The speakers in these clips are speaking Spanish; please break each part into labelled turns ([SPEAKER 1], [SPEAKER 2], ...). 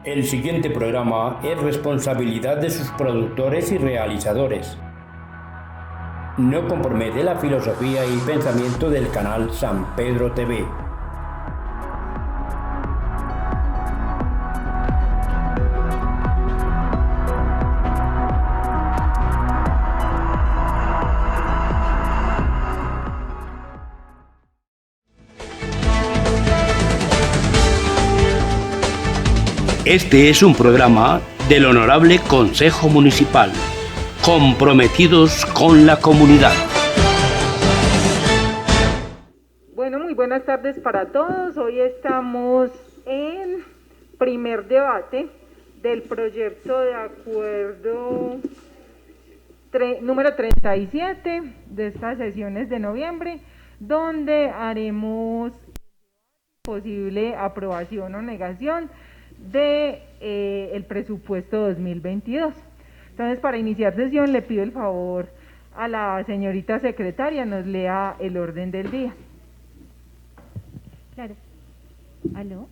[SPEAKER 1] El siguiente programa es responsabilidad de sus productores y realizadores. No compromete la filosofía y pensamiento del canal San Pedro TV. Este es un programa del Honorable Consejo Municipal, comprometidos con la comunidad.
[SPEAKER 2] Bueno, muy buenas tardes para todos. Hoy estamos en primer debate del proyecto de acuerdo número 37 de estas sesiones de noviembre, donde haremos posible aprobación o negación de el presupuesto 2022. Entonces, para iniciar sesión, le pido el favor a la señorita secretaria nos lea el orden del día.
[SPEAKER 3] Claro. ¿Aló?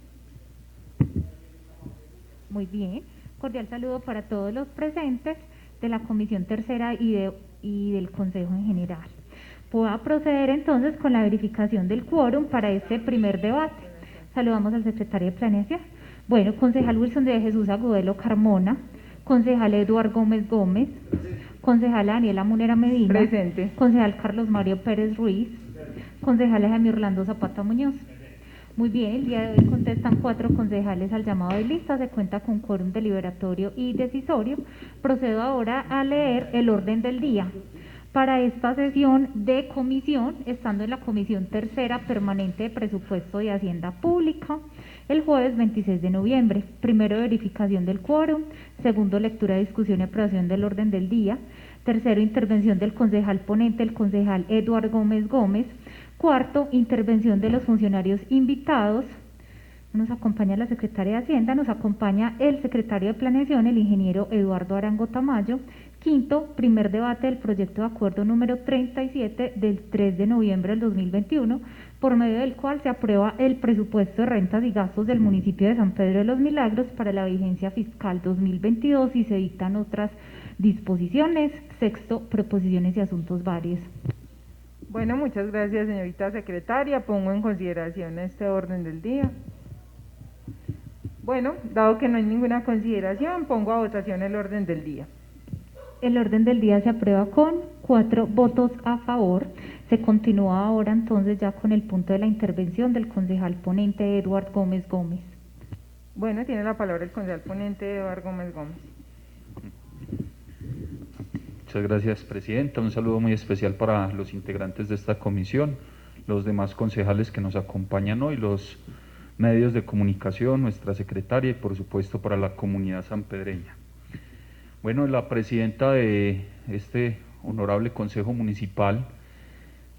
[SPEAKER 3] Muy bien. Cordial saludo para todos los presentes de la Comisión Tercera y del Consejo en general. Puedo proceder entonces con la verificación del quórum para este primer debate. Saludamos al secretario de Planeación. Bueno, concejal Wilson de Jesús Agudelo Carmona, concejal Eduardo Gómez Gómez, concejala Daniela Munera Medina,
[SPEAKER 2] presente,
[SPEAKER 3] concejal Carlos Mario Pérez Ruiz, concejala Jaime Orlando Zapata Muñoz. Muy bien, el día de hoy contestan 4 concejales al llamado de lista, se cuenta con quórum deliberatorio y decisorio. Procedo ahora a leer el orden del día. Para esta sesión de comisión, estando en la Comisión Tercera Permanente de Presupuesto de Hacienda Pública, el jueves 26 de noviembre, primero verificación del quórum, segundo lectura, discusión y aprobación del orden del día, tercero intervención del concejal ponente, el concejal Eduardo Gómez Gómez, cuarto intervención de los funcionarios invitados. Nos acompaña la secretaria de Hacienda, nos acompaña el secretario de Planeación, el ingeniero Eduardo Arango Tamayo. Quinto, primer debate del proyecto de acuerdo número 37 del 3 de noviembre del 2021, por medio del cual se aprueba el presupuesto de rentas y gastos del municipio de San Pedro de los Milagros para la vigencia fiscal 2022 y se dictan otras disposiciones. Sexto, proposiciones y asuntos varios.
[SPEAKER 2] Bueno, muchas gracias, señorita secretaria. Pongo en consideración este orden del día. Bueno, dado que no hay ninguna consideración, pongo a votación el orden del día.
[SPEAKER 3] El orden del día se aprueba con 4 votos a favor. Se continúa ahora entonces ya con el punto de la intervención del concejal ponente Eduardo Gómez Gómez.
[SPEAKER 2] Bueno, tiene la palabra el concejal ponente Eduardo Gómez Gómez.
[SPEAKER 4] Muchas gracias, presidenta. Un saludo muy especial para los integrantes de esta comisión, los demás concejales que nos acompañan hoy, los medios de comunicación, nuestra secretaria y por supuesto para la comunidad sanpedreña. Bueno, la presidenta de este honorable Consejo Municipal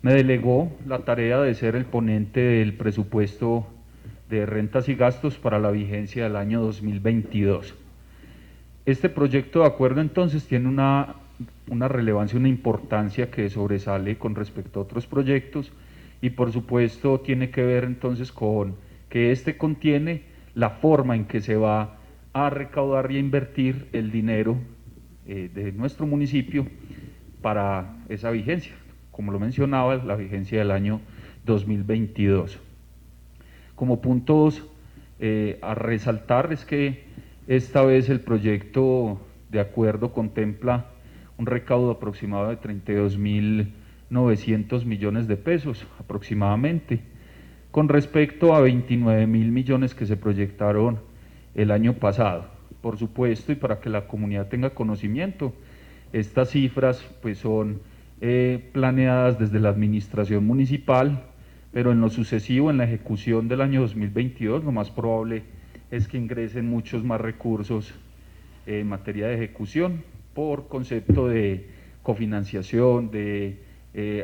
[SPEAKER 4] me delegó la tarea de ser el ponente del presupuesto de rentas y gastos para la vigencia del año 2022. Este proyecto de acuerdo entonces tiene una relevancia, una importancia que sobresale con respecto a otros proyectos y por supuesto tiene que ver entonces con que este contiene la forma en que se va a recaudar y a invertir el dinero de nuestro municipio para esa vigencia, como lo mencionaba, la vigencia del año 2022. Como puntos a resaltar es que esta vez el proyecto de acuerdo contempla un recaudo aproximado de 32.900 millones de pesos aproximadamente, con respecto a 29.000 millones que se proyectaron el año pasado. Por supuesto, y para que la comunidad tenga conocimiento, estas cifras pues son planeadas desde la administración municipal, pero en lo sucesivo, en la ejecución del año 2022, lo más probable es que ingresen muchos más recursos en materia de ejecución por concepto de cofinanciación, de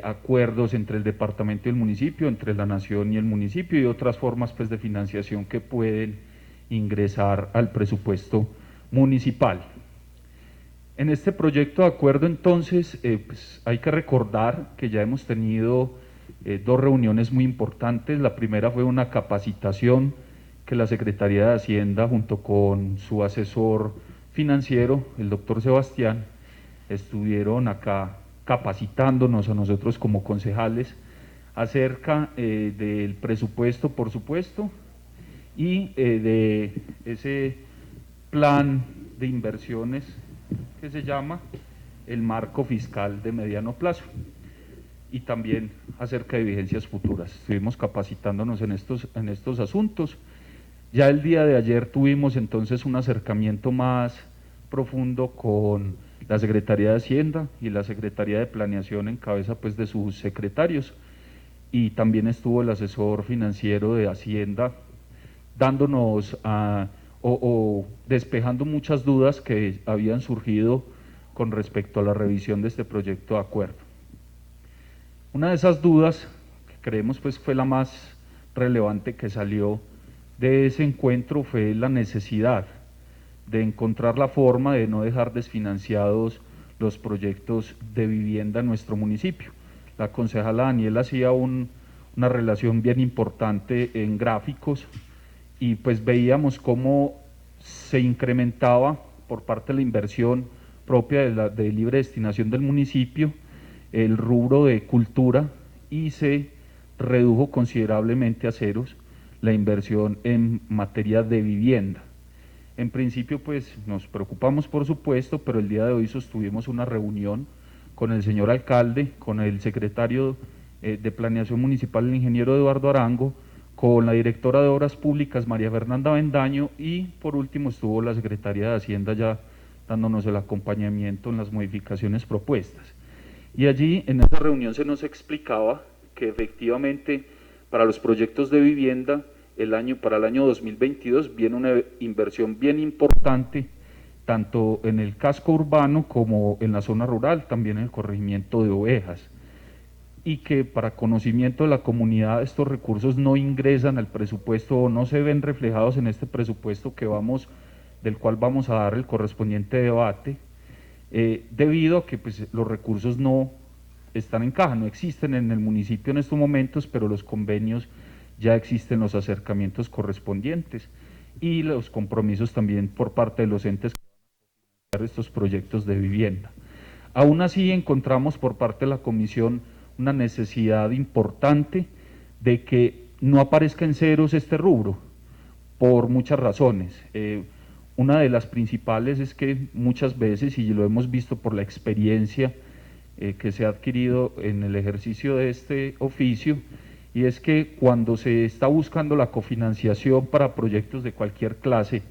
[SPEAKER 4] acuerdos entre el departamento y el municipio, entre la nación y el municipio y otras formas pues de financiación que pueden ingresar al presupuesto municipal. En este proyecto de acuerdo entonces pues hay que recordar que ya hemos tenido 2 reuniones muy importantes. La primera fue una capacitación que la Secretaría de Hacienda, junto con su asesor financiero, el doctor Sebastián, estuvieron acá capacitándonos a nosotros como concejales acerca del presupuesto, por supuesto, y de ese plan de inversiones que se llama el marco fiscal de mediano plazo, y también acerca de vigencias futuras. Estuvimos capacitándonos en estos asuntos. Ya el día de ayer tuvimos entonces un acercamiento más profundo con la Secretaría de Hacienda y la Secretaría de Planeación en cabeza pues de sus secretarios, y también estuvo el asesor financiero de Hacienda dándonos o despejando muchas dudas que habían surgido con respecto a la revisión de este proyecto de acuerdo. Una de esas dudas, que creemos pues fue la más relevante que salió de ese encuentro, fue la necesidad de encontrar la forma de no dejar desfinanciados los proyectos de vivienda en nuestro municipio. La concejala Daniela hacía una relación bien importante en gráficos, y pues veíamos cómo se incrementaba por parte de la inversión propia de libre destinación del municipio el rubro de cultura, y se redujo considerablemente a ceros la inversión en materia de vivienda. En principio pues nos preocupamos, por supuesto, pero el día de hoy sostuvimos una reunión con el señor alcalde, con el secretario de Planeación Municipal, el ingeniero Eduardo Arango, con la directora de Obras Públicas, María Fernanda Bendaño, y por último estuvo la Secretaría de Hacienda ya dándonos el acompañamiento en las modificaciones propuestas. Y allí en esa reunión se nos explicaba que efectivamente para los proyectos de vivienda para el año 2022 viene una inversión bien importante, tanto en el casco urbano como en la zona rural, también en el corregimiento de Ovejas, y que para conocimiento de la comunidad estos recursos no ingresan al presupuesto o no se ven reflejados en este presupuesto del cual vamos a dar el correspondiente debate, debido a que pues, los recursos no están en caja, no existen en el municipio en estos momentos, pero los convenios ya existen, los acercamientos correspondientes y los compromisos también por parte de los entes que van a financiar estos proyectos de vivienda. Aún así encontramos por parte de la comisión una necesidad importante de que no aparezca en ceros este rubro, por muchas razones. Una de las principales es que muchas veces, y lo hemos visto por la experiencia que se ha adquirido en el ejercicio de este oficio, y es que cuando se está buscando la cofinanciación para proyectos de cualquier clase,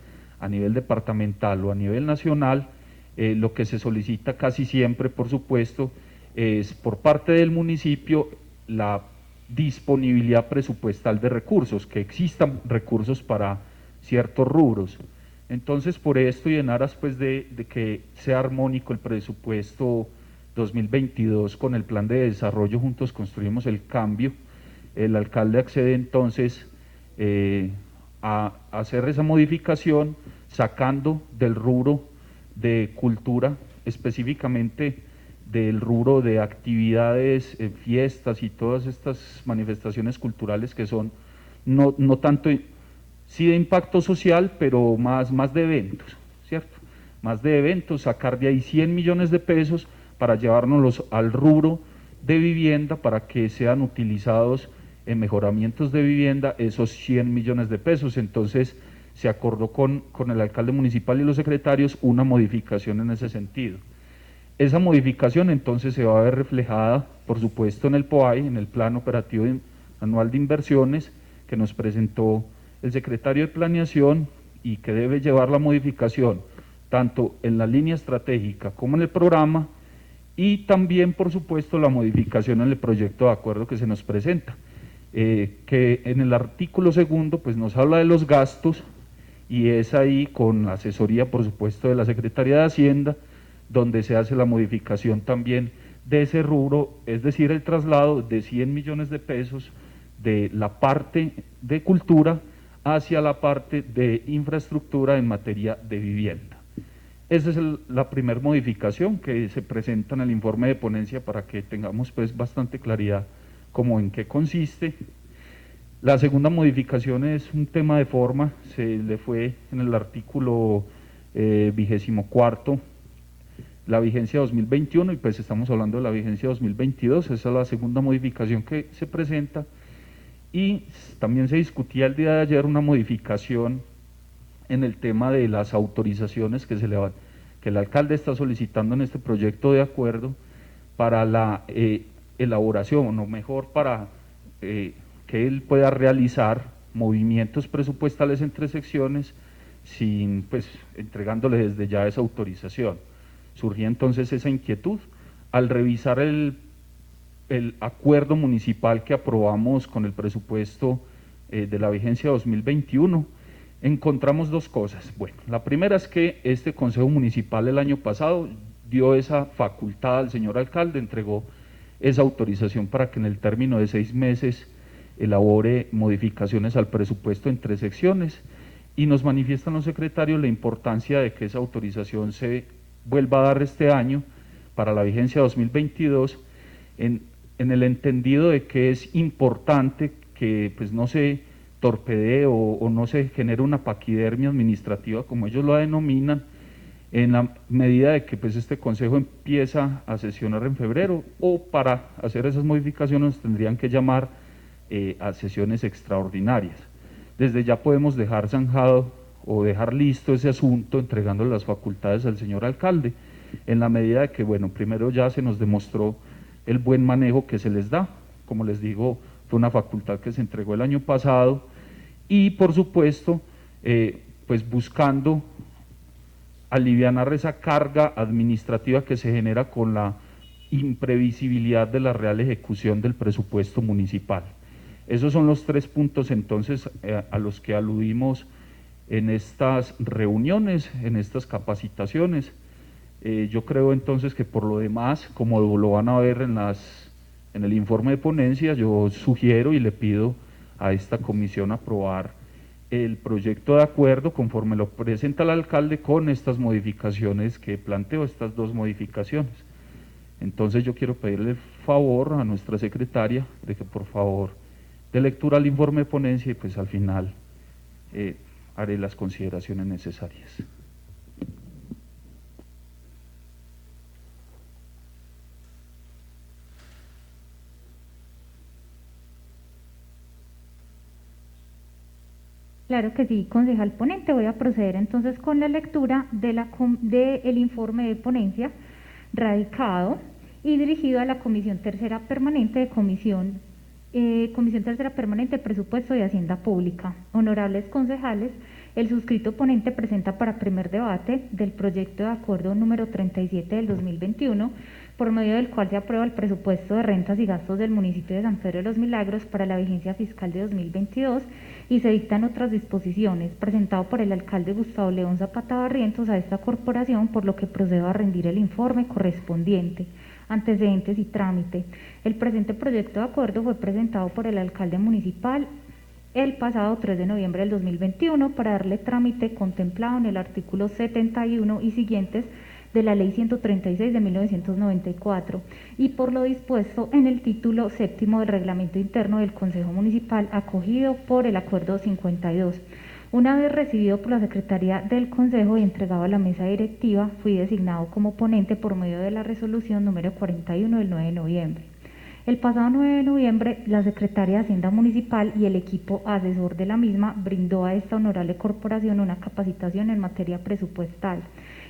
[SPEAKER 4] a nivel departamental o a nivel nacional, lo que se solicita casi siempre, por supuesto, es por parte del municipio la disponibilidad presupuestal de recursos, que existan recursos para ciertos rubros. Entonces, por esto y en aras pues, de que sea armónico el presupuesto 2022 con el plan de desarrollo Juntos Construimos el Cambio, el alcalde accede entonces a hacer esa modificación, sacando del rubro de cultura, específicamente del rubro de actividades, fiestas y todas estas manifestaciones culturales que son no tanto, sí de impacto social, pero más de eventos, ¿cierto? Más de eventos, sacar de ahí 100 millones de pesos para llevárnoslos al rubro de vivienda para que sean utilizados en mejoramientos de vivienda esos 100 millones de pesos. Entonces se acordó con el alcalde municipal y los secretarios una modificación en ese sentido. Esa modificación entonces se va a ver reflejada, por supuesto, en el POAI, en el Plan Operativo Anual de Inversiones, que nos presentó el secretario de Planeación y que debe llevar la modificación tanto en la línea estratégica como en el programa, y también, por supuesto, la modificación en el proyecto de acuerdo que se nos presenta, que en el artículo segundo pues nos habla de los gastos, y es ahí con la asesoría, por supuesto, de la Secretaría de Hacienda, donde se hace la modificación también de ese rubro, es decir, el traslado de 100 millones de pesos de la parte de cultura hacia la parte de infraestructura en materia de vivienda. Esa es la primera modificación que se presenta en el informe de ponencia para que tengamos pues bastante claridad como en qué consiste. La segunda modificación es un tema de forma, se le fue en el artículo 24 la vigencia 2021 y pues estamos hablando de la vigencia 2022, esa es la segunda modificación que se presenta. Y también se discutía el día de ayer una modificación en el tema de las autorizaciones que el alcalde está solicitando en este proyecto de acuerdo para la elaboración, o mejor, para que él pueda realizar movimientos presupuestales entre secciones sin, pues, entregándole desde ya esa autorización. Surgía entonces esa inquietud al revisar el acuerdo municipal que aprobamos con el presupuesto de la vigencia 2021, encontramos dos cosas. Bueno, la primera es que este Consejo Municipal el año pasado dio esa facultad al señor alcalde, entregó esa autorización para que en el término de 6 meses elabore modificaciones al presupuesto entre secciones, y nos manifiestan los secretarios la importancia de que esa autorización se vuelva a dar este año para la vigencia 2022, en el entendido de que es importante que pues no se torpedee o no se genere una paquidermia administrativa, como ellos lo denominan, en la medida de que pues este consejo empieza a sesionar en febrero, o para hacer esas modificaciones tendrían que llamar a sesiones extraordinarias. Desde ya podemos dejar zanjado o dejar listo ese asunto entregándole las facultades al señor alcalde, en la medida de que, bueno, primero ya se nos demostró el buen manejo que se les da, como les digo, fue una facultad que se entregó el año pasado, y por supuesto, pues buscando alivianar esa carga administrativa que se genera con la imprevisibilidad de la real ejecución del presupuesto municipal. Esos son los 3 puntos entonces a los que aludimos en estas reuniones, en estas capacitaciones. Yo creo entonces que por lo demás, como lo van a ver en el informe de ponencia, yo sugiero y le pido a esta comisión aprobar el proyecto de acuerdo conforme lo presenta el alcalde con estas modificaciones que planteo, estas 2 modificaciones. Entonces yo quiero pedirle el favor a nuestra secretaria de que por favor dé lectura al informe de ponencia y pues al final haré las consideraciones necesarias.
[SPEAKER 3] Claro que sí, concejal ponente. Voy a proceder entonces con la lectura del informe de ponencia radicado y dirigido a la Comisión Tercera Permanente de Comisión Tercera Permanente de Presupuesto y Hacienda Pública. Honorables concejales, el suscrito ponente presenta para primer debate del proyecto de acuerdo número 37 del 2021, por medio del cual se aprueba el presupuesto de rentas y gastos del municipio de San Pedro de los Milagros para la vigencia fiscal de 2022 y se dictan otras disposiciones, presentado por el alcalde Gustavo León Zapata Barrientos a esta corporación, por lo que procedo a rendir el informe correspondiente. Antecedentes y trámite. El presente proyecto de acuerdo fue presentado por el alcalde municipal el pasado 3 de noviembre del 2021 para darle trámite contemplado en el artículo 71 y siguientes de la Ley 136 de 1994 y por lo dispuesto en el título 7º del Reglamento Interno del Consejo Municipal, acogido por el Acuerdo 52. Una vez recibido por la Secretaría del Consejo y entregado a la mesa directiva, fui designado como ponente por medio de la resolución número 41 del 9 de noviembre. El pasado 9 de noviembre, la Secretaría de Hacienda Municipal y el equipo asesor de la misma brindó a esta honorable corporación una capacitación en materia presupuestal.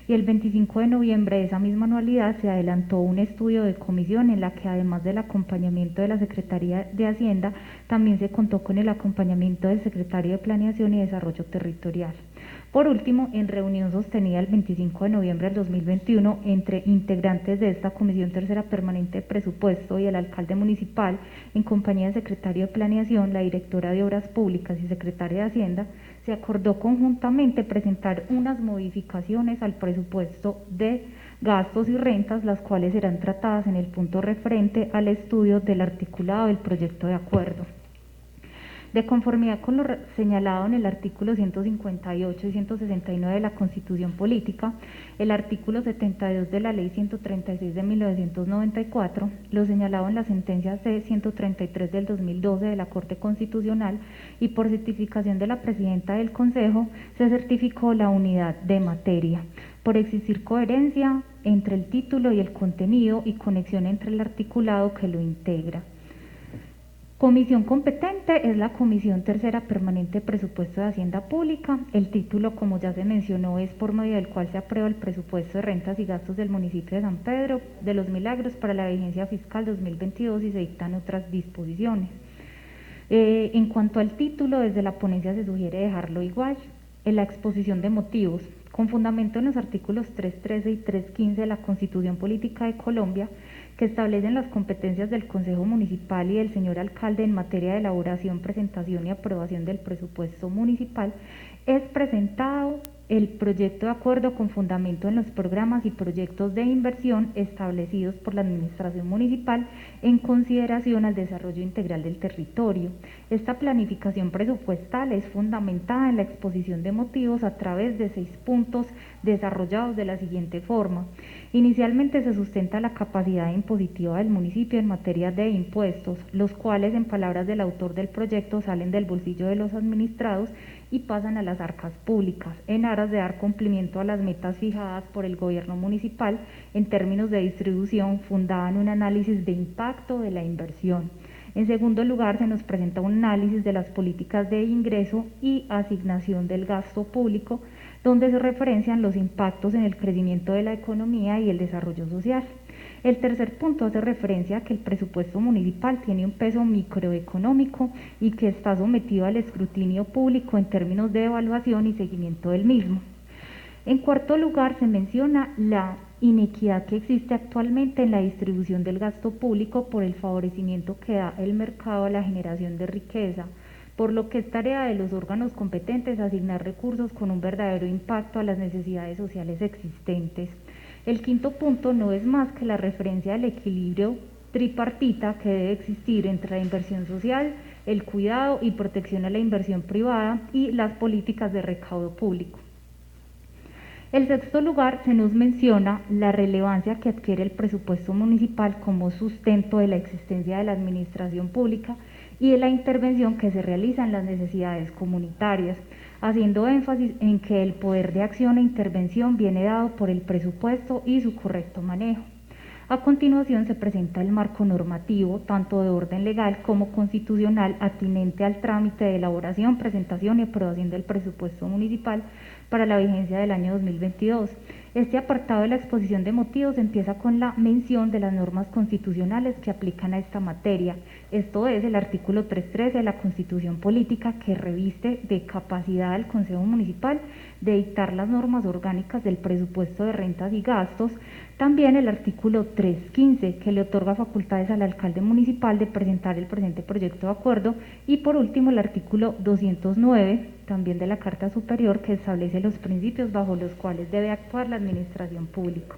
[SPEAKER 3] Y el 25 de noviembre de esa misma anualidad se adelantó un estudio de comisión en la que, además del acompañamiento de la Secretaría de Hacienda, también se contó con el acompañamiento del Secretario de Planeación y Desarrollo Territorial. Por último, en reunión sostenida el 25 de noviembre del 2021 entre integrantes de esta Comisión Tercera Permanente de Presupuesto y el alcalde municipal, en compañía del Secretario de Planeación, la Directora de Obras Públicas y Secretaria de Hacienda, se acordó conjuntamente presentar unas modificaciones al presupuesto de gastos y rentas, las cuales serán tratadas en el punto referente al estudio del articulado del proyecto de acuerdo. De conformidad con lo señalado en el artículo 158 y 169 de la Constitución Política, el artículo 72 de la Ley 136 de 1994, lo señalado en la sentencia C-133 del 2012 de la Corte Constitucional y por certificación de la Presidenta del Consejo, se certificó la unidad de materia, por existir coherencia entre el título y el contenido y conexión entre el articulado que lo integra. Comisión competente es la Comisión Tercera Permanente de Presupuesto de Hacienda Pública. El título, como ya se mencionó, es por medio del cual se aprueba el presupuesto de rentas y gastos del municipio de San Pedro de los Milagros para la vigencia fiscal 2022 y se dictan otras disposiciones. En cuanto al título, desde la ponencia se sugiere dejarlo igual. En la exposición de motivos, con fundamento en los artículos 313 y 315 de la Constitución Política de Colombia, que establecen las competencias del Consejo Municipal y del señor alcalde en materia de elaboración, presentación y aprobación del presupuesto municipal, es presentado el proyecto de acuerdo con fundamento en los programas y proyectos de inversión establecidos por la Administración Municipal en consideración al desarrollo integral del territorio. Esta planificación presupuestal es fundamentada en la exposición de motivos a través de 6 puntos desarrollados de la siguiente forma. Inicialmente se sustenta la capacidad impositiva del municipio en materia de impuestos, los cuales, en palabras del autor del proyecto, salen del bolsillo de los administrados y pasan a las arcas públicas, en aras de dar cumplimiento a las metas fijadas por el gobierno municipal en términos de distribución fundada en un análisis de impacto de la inversión. En segundo lugar, se nos presenta un análisis de las políticas de ingreso y asignación del gasto público, donde se referencian los impactos en el crecimiento de la economía y el desarrollo social. El tercer punto hace referencia a que el presupuesto municipal tiene un peso microeconómico y que está sometido al escrutinio público en términos de evaluación y seguimiento del mismo. En cuarto lugar, se menciona la inequidad que existe actualmente en la distribución del gasto público por el favorecimiento que da el mercado a la generación de riqueza, por lo que es tarea de los órganos competentes asignar recursos con un verdadero impacto a las necesidades sociales existentes. El quinto punto no es más que la referencia al equilibrio tripartita que debe existir entre la inversión social, el cuidado y protección a la inversión privada y las políticas de recaudo público. En sexto lugar, se nos menciona la relevancia que adquiere el presupuesto municipal como sustento de la existencia de la administración pública y de la intervención que se realiza en las necesidades comunitarias, haciendo énfasis en que el poder de acción e intervención viene dado por el presupuesto y su correcto manejo. A continuación se presenta el marco normativo, tanto de orden legal como constitucional, atinente al trámite de elaboración, presentación y aprobación del presupuesto municipal para la vigencia del año 2022. Este apartado de la exposición de motivos empieza con la mención de las normas constitucionales que aplican a esta materia. Esto es el artículo 313 de la Constitución Política, que reviste de capacidad al Consejo Municipal de dictar las normas orgánicas del presupuesto de rentas y gastos. También el artículo 315, que le otorga facultades al alcalde municipal de presentar el presente proyecto de acuerdo. Y por último el artículo 209, también de la Carta Superior, que establece los principios bajo los cuales debe actuar la administración pública.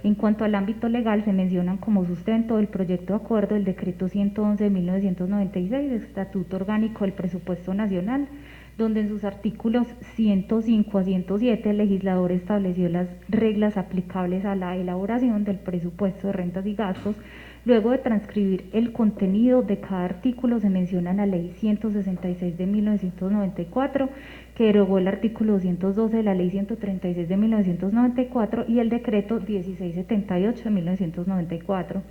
[SPEAKER 3] En cuanto al ámbito legal, se mencionan como sustento del proyecto de acuerdo el Decreto 111 de 1996, Estatuto Orgánico del Presupuesto Nacional, donde en sus artículos 105 a 107 el legislador estableció las reglas aplicables a la elaboración del presupuesto de rentas y gastos. Luego de transcribir el contenido de cada artículo, se menciona la Ley 166 de 1994, que derogó el artículo 212 de la Ley 136 de 1994 y el Decreto 1678 de 1994,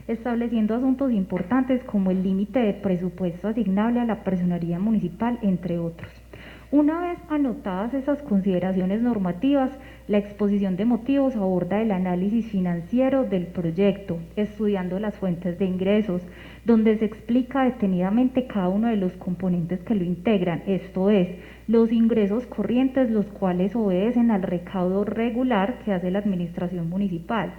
[SPEAKER 3] estableciendo asuntos importantes como el límite de presupuesto asignable a la personería municipal, entre otros. Una vez anotadas esas consideraciones normativas, la exposición de motivos aborda el análisis financiero del proyecto, estudiando las fuentes de ingresos, donde se explica detenidamente cada uno de los componentes que lo integran, esto es, los ingresos corrientes, los cuales obedecen al recaudo regular que hace la administración municipal,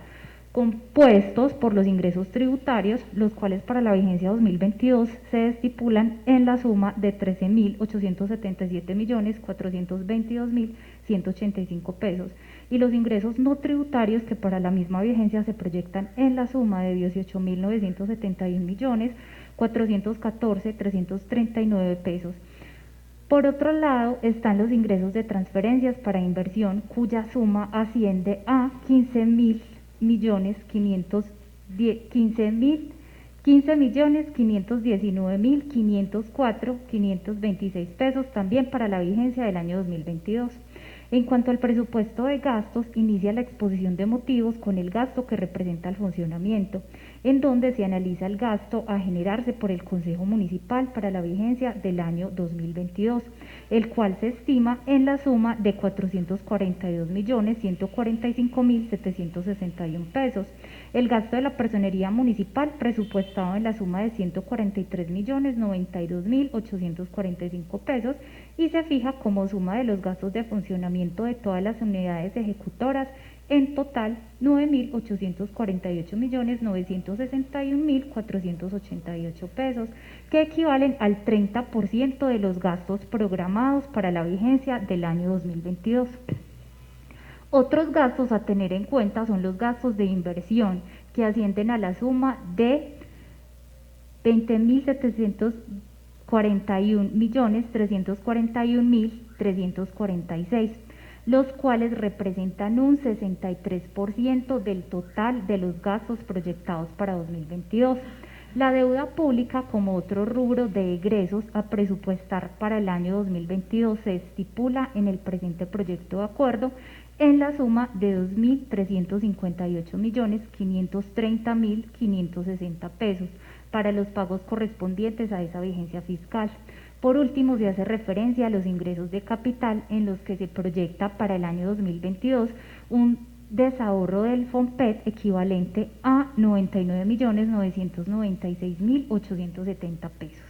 [SPEAKER 3] compuestos por los ingresos tributarios, los cuales para la vigencia 2022 se estipulan en la suma de 13.877.422.185 pesos, y los ingresos no tributarios que para la misma vigencia se proyectan en la suma de 18.971.414.339 pesos. Por otro lado, están los ingresos de transferencias para inversión, cuya suma asciende a 15.519.504.526 pesos, también para la vigencia del año 2022. En cuanto al presupuesto de gastos, inicia la exposición de motivos con el gasto que representa el funcionamiento, en donde se analiza el gasto a generarse por el Consejo Municipal para la vigencia del año 2022, el cual se estima en la suma de 442.145.761 pesos. El gasto de la personería municipal presupuestado en la suma de 143.092.845 pesos y se fija como suma de los gastos de funcionamiento de todas las unidades ejecutoras, en total 9.848.961.488 pesos, que equivalen al 30% de los gastos programados para la vigencia del año 2022. Otros gastos a tener en cuenta son los gastos de inversión, que ascienden a la suma de 20.741.341.346, los cuales representan un 63% del total de los gastos proyectados para 2022. La deuda pública como otro rubro de egresos a presupuestar para el año 2022 se estipula en el presente proyecto de acuerdo en la suma de 2.358.530.560 pesos para los pagos correspondientes a esa vigencia fiscal. Por último, se hace referencia a los ingresos de capital en los que se proyecta para el año 2022 un desahorro del FOMPET equivalente a 99.996.870 pesos.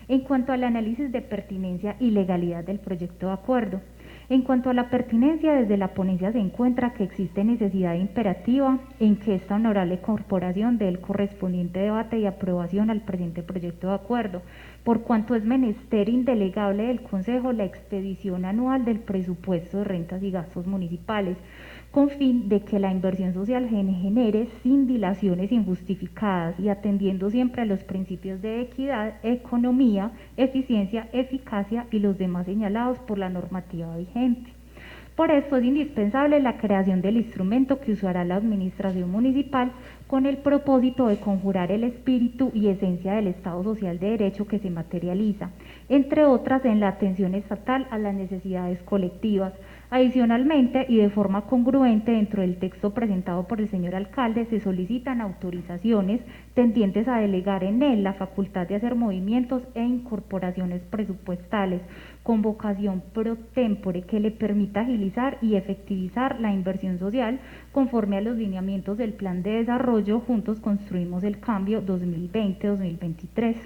[SPEAKER 3] En cuanto al análisis de pertinencia y legalidad del proyecto de acuerdo, en cuanto a la pertinencia, desde la ponencia se encuentra que existe necesidad imperativa en que esta honorable corporación dé el correspondiente debate y aprobación al presente proyecto de acuerdo, por cuanto es menester indelegable del Consejo la expedición anual del presupuesto de rentas y gastos municipales, con fin de que la inversión social genere sin dilaciones injustificadas y atendiendo siempre a los principios de equidad, economía, eficiencia, eficacia y los demás señalados por la normativa vigente. Por esto es indispensable la creación del instrumento que usará la administración municipal con el propósito de conjurar el espíritu y esencia del Estado Social de Derecho que se materializa, entre otras en la atención estatal a las necesidades colectivas. Adicionalmente, y de forma congruente dentro del texto presentado por el señor alcalde, se solicitan autorizaciones tendientes a delegar en él la facultad de hacer movimientos e incorporaciones presupuestales con vocación pro tempore que le permita agilizar y efectivizar la inversión social conforme a los lineamientos del Plan de Desarrollo Juntos Construimos el Cambio 2020-2023.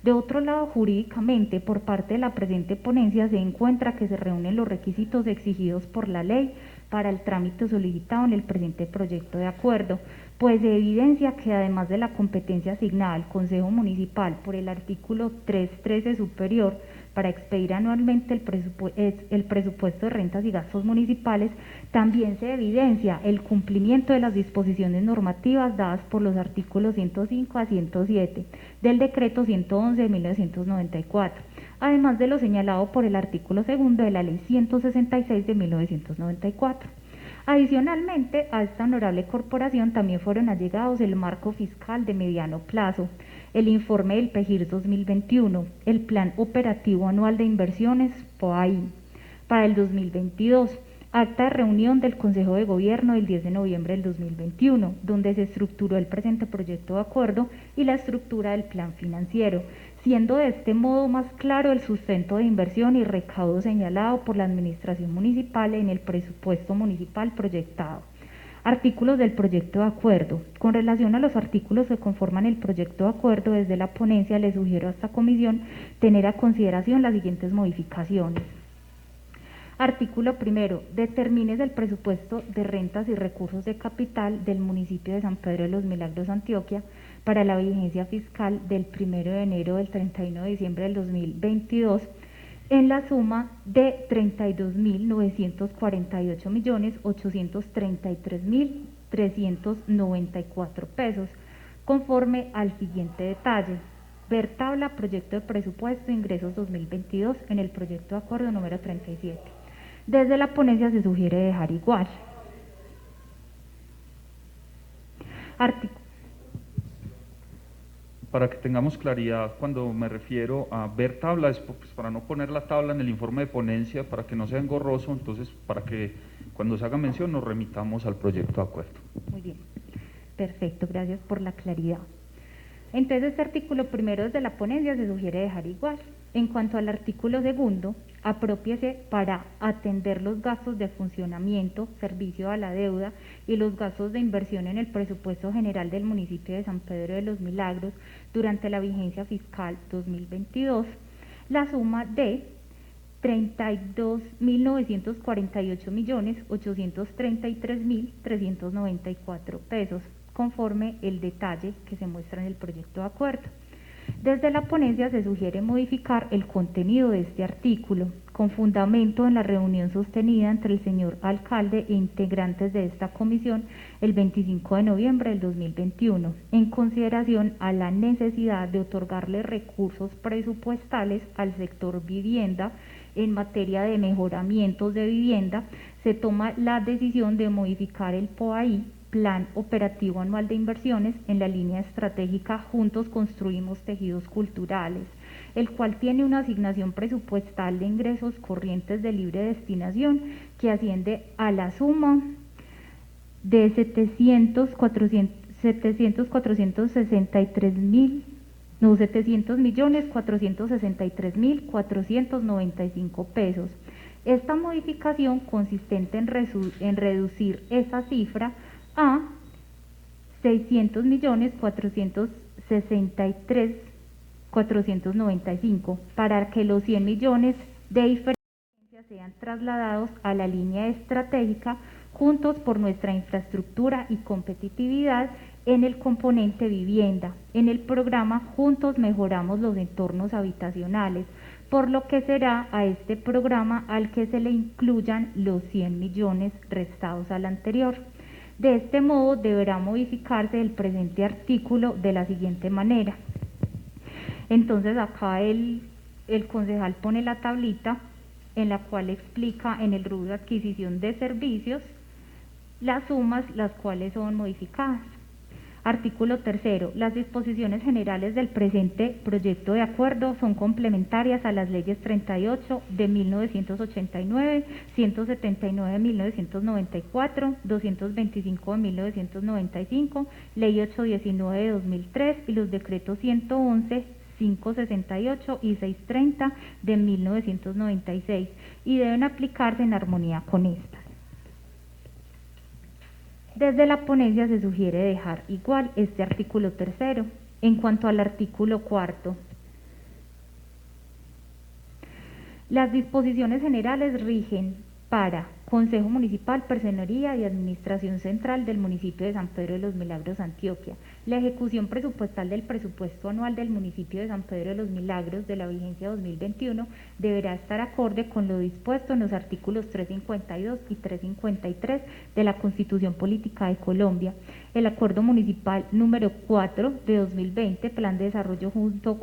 [SPEAKER 3] De otro lado, jurídicamente, por parte de la presente ponencia se encuentra que se reúnen los requisitos exigidos por la ley para el trámite solicitado en el presente proyecto de acuerdo, pues se evidencia que además de la competencia asignada al Consejo Municipal por el artículo 313 superior para expedir anualmente el presupuesto de rentas y gastos municipales, también se evidencia el cumplimiento de las disposiciones normativas dadas por los artículos 105 a 107 del decreto 111 de 1994, además de lo señalado por el artículo 2 de la ley 166 de 1994. Adicionalmente, a esta honorable corporación también fueron allegados el marco fiscal de mediano plazo, el informe del PEGIR 2021, el Plan Operativo Anual de Inversiones POAI para el 2022, acta de reunión del Consejo de Gobierno del 10 de noviembre del 2021, donde se estructuró el presente proyecto de acuerdo y la estructura del plan financiero, siendo de este modo más claro el sustento de inversión y recaudo señalado por la administración municipal en el presupuesto municipal proyectado. Artículos del proyecto de acuerdo. Con relación a los artículos que conforman el proyecto de acuerdo, desde la ponencia le sugiero a esta comisión tener a consideración las siguientes modificaciones. Artículo primero, determines el presupuesto de rentas y recursos de capital del municipio de San Pedro de los Milagros, Antioquia, para la vigencia fiscal del 1 de enero del 31 de diciembre del 2022, en la suma de 32.943.833.394 pesos, conforme al siguiente detalle. Ver tabla, proyecto de presupuesto, ingresos 2022 en el proyecto de acuerdo número 37. Desde la ponencia se sugiere dejar igual.
[SPEAKER 4] Para que tengamos claridad, cuando me refiero a ver tabla, es pues para no poner la tabla en el informe de ponencia, para que no sea engorroso, entonces para que cuando se haga mención nos remitamos al proyecto de acuerdo.
[SPEAKER 3] Muy bien, perfecto, gracias por la claridad. Entonces, este artículo primero desde la ponencia se sugiere dejar igual. En cuanto al artículo segundo, aprópiese para atender los gastos de funcionamiento, servicio a la deuda y los gastos de inversión en el presupuesto general del municipio de San Pedro de los Milagros durante la vigencia fiscal 2022, la suma de 32.948.833.394 pesos, conforme el detalle que se muestra en el proyecto de acuerdo. Desde la ponencia se sugiere modificar el contenido de este artículo, con fundamento en la reunión sostenida entre el señor alcalde e integrantes de esta comisión el 25 de noviembre del 2021, en consideración a la necesidad de otorgarle recursos presupuestales al sector vivienda en materia de mejoramientos de vivienda. Se toma la decisión de modificar el POAI, Plan Operativo Anual de Inversiones, en la línea estratégica Juntos Construimos Tejidos Culturales, el cual tiene una asignación presupuestal de ingresos corrientes de libre destinación que asciende a la suma de 700.463.495 pesos. Esta modificación consistente en reducir esa cifra a 600.463.495 para que los 100 millones de diferencia sean trasladados a la línea estratégica Juntos por nuestra infraestructura y competitividad en el componente vivienda, en el programa Juntos mejoramos los entornos habitacionales, por lo que será a este programa al que se le incluyan los 100 millones restados al anterior. De este modo deberá modificarse el presente artículo de la siguiente manera. Entonces acá el concejal pone la tablita en la cual explica en el rubro de adquisición de servicios las sumas las cuales son modificadas. Artículo tercero. Las disposiciones generales del presente proyecto de acuerdo son complementarias a las leyes 38 de 1989, 179 de 1994, 225 de 1995, Ley 819 de 2003 y los decretos 111, 568 y 630 de 1996 y deben aplicarse en armonía con estas. Desde la ponencia se sugiere dejar igual este artículo tercero. En cuanto al artículo cuarto, las disposiciones generales rigen para Consejo Municipal, Personería y Administración Central del municipio de San Pedro de los Milagros, Antioquia. La ejecución presupuestal del presupuesto anual del municipio de San Pedro de los Milagros de la vigencia 2021 deberá estar acorde con lo dispuesto en los artículos 352 y 353 de la Constitución Política de Colombia. El Acuerdo Municipal número 4 de 2020, Plan de Desarrollo Juntos